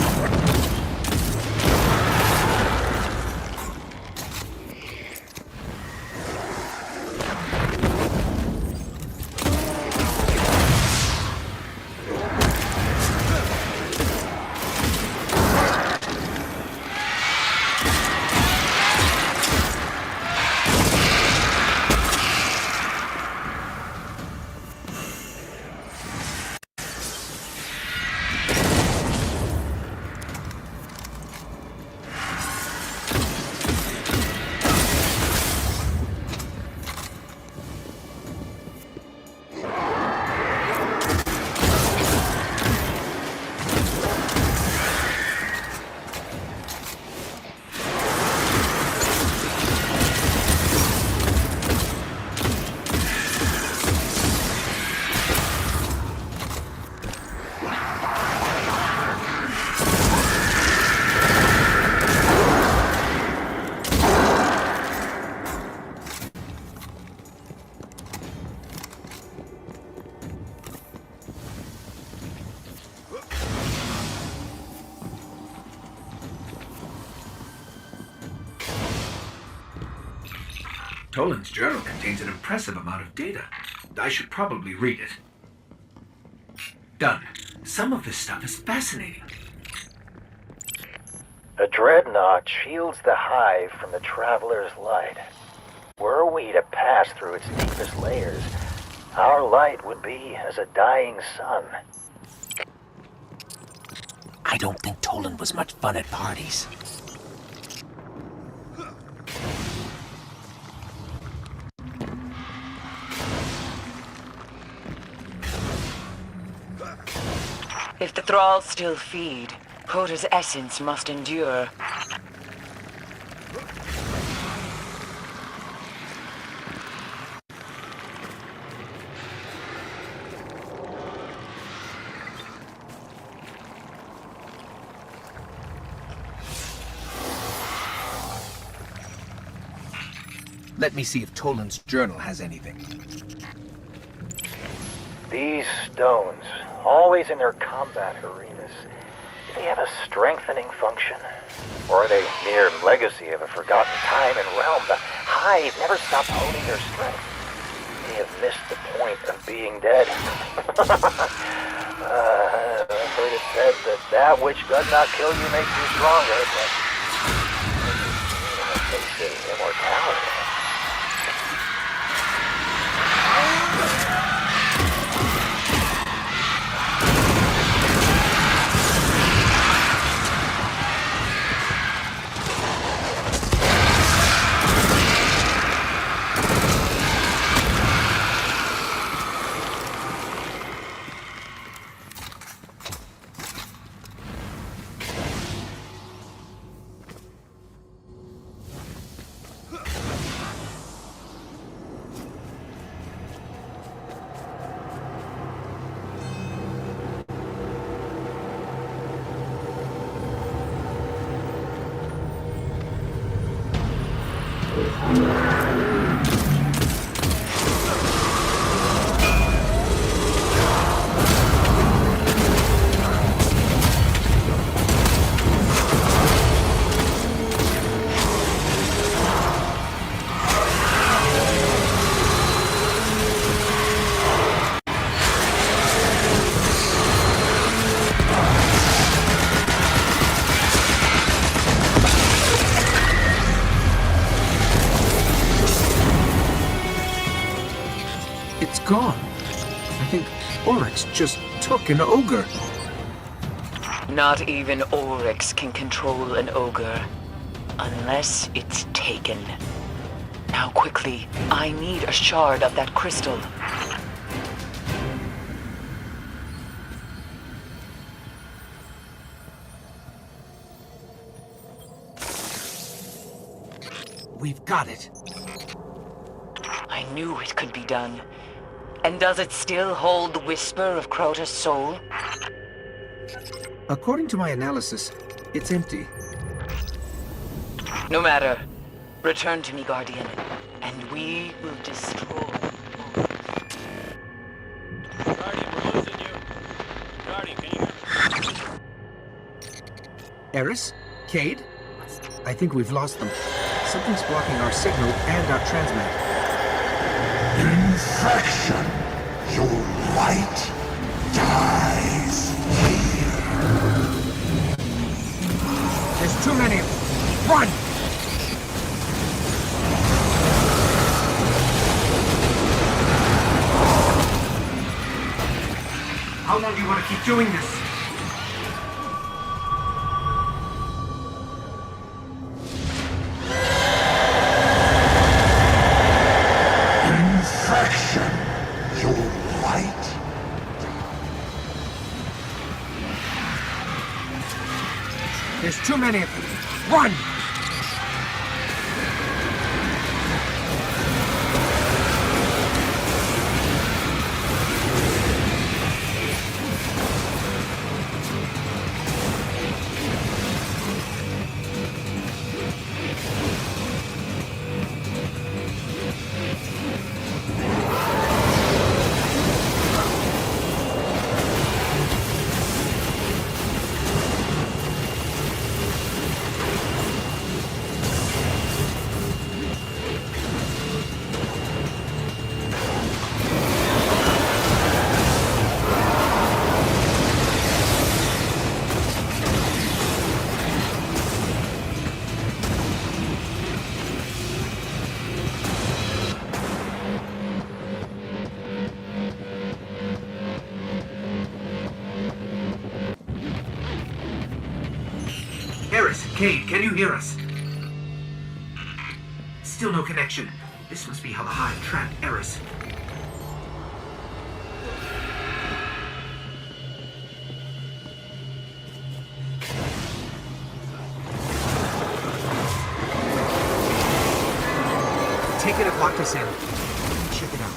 Toland's journal contains an impressive amount of data. I should probably read it. Done. Some of this stuff is fascinating. The Dreadnought shields the Hive from the Traveler's light. Were we to pass through its deepest layers, our light would be as a dying sun. I don't think Toland was much fun at parties. If the thralls still feed, Crota's essence must endure. Let me see if Toland's journal has anything. These stones, always in their combat arenas, do they have a strengthening function? Or are they mere legacy of a forgotten time and realm? The Hive never stopped honing their strength. They have missed the point of being dead. I've heard it said that which does not kill you makes you stronger, but face it, immortality. It's gone. I think Oryx just took an ogre. Not even Oryx can control an ogre. Unless it's taken. Now quickly, I need a shard of that crystal. We've got it. I knew it could be done. And does it still hold the whisper of Crota's soul? According to my analysis, it's empty. No matter. Return to me, Guardian, and we will destroy. Guardian, we're losing you. Guardian, can you hear me? Eris? Cade? I think we've lost them. Something's blocking our signal and our transmit. Infection! Your light dies here. There's too many of them. Run! How long do you want to keep doing this? Infection! Your light. There's too many of them. Run! Eris, Cade, can you hear us? Still no connection. This must be how the Hive trapped Eris. Take it at locked us in. Check it out.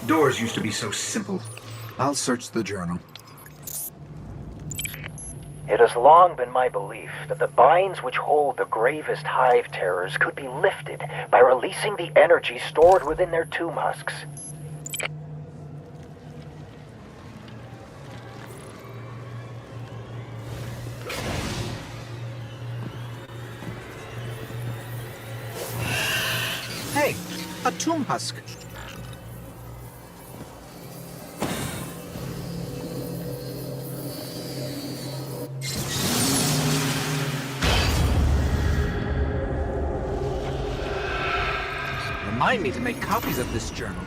Doors used to be so simple. I'll search the journal. It has long been my belief that the binds which hold the gravest hive terrors could be lifted by releasing the energy stored within their tomb husks. Hey, a tomb husk. Remind me to make copies of this journal.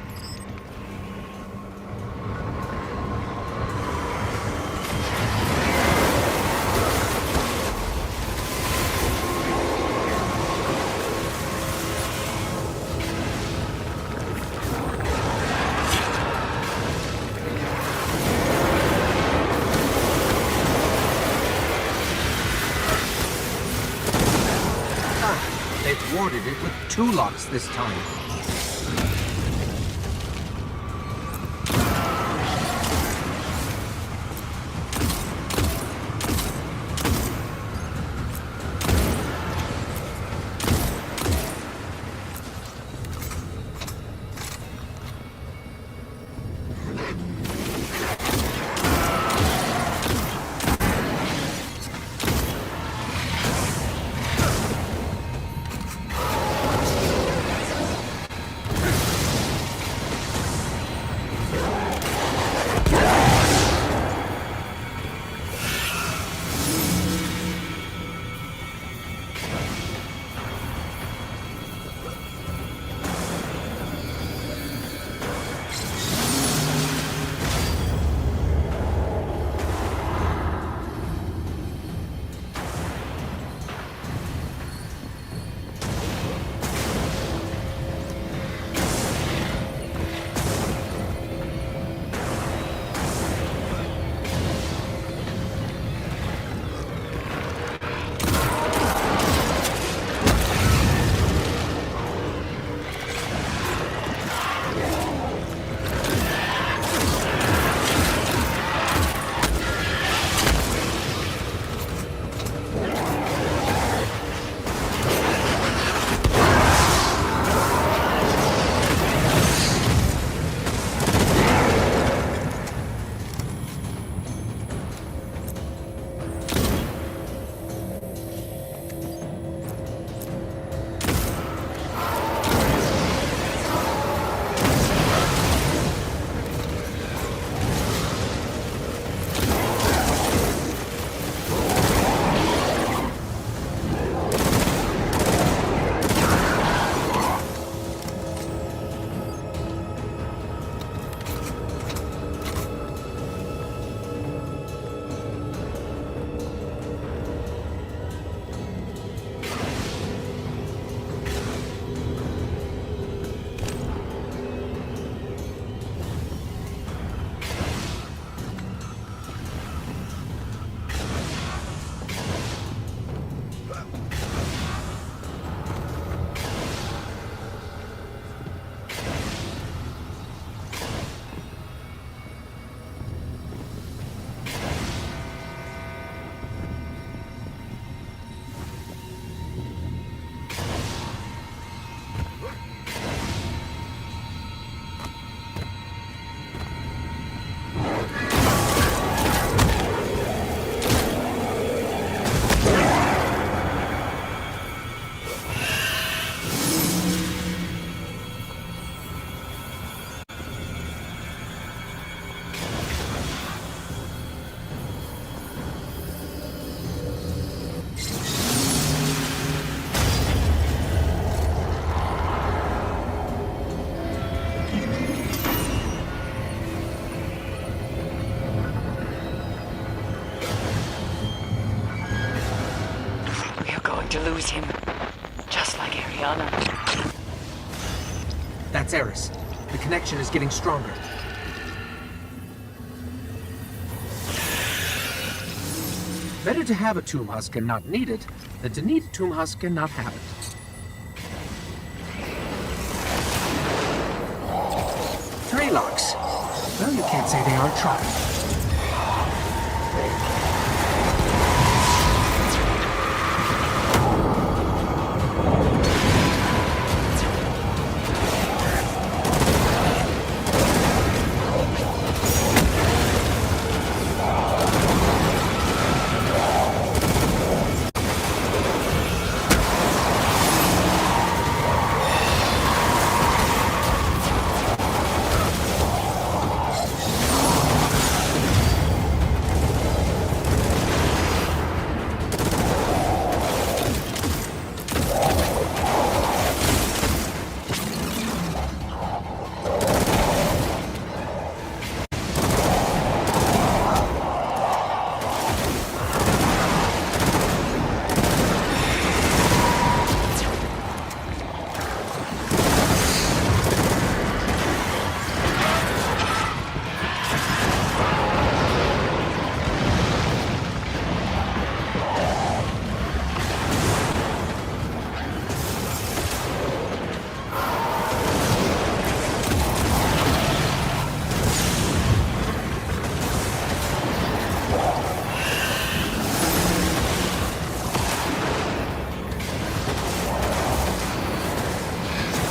They've warded it with 2 locks this time. to lose him. Just like Ariana. That's Eris. The connection is getting stronger. Better to have a tomb husk and not need it, than to need a tomb husk and not have it. Three locks. Well, you can't say they aren't trying.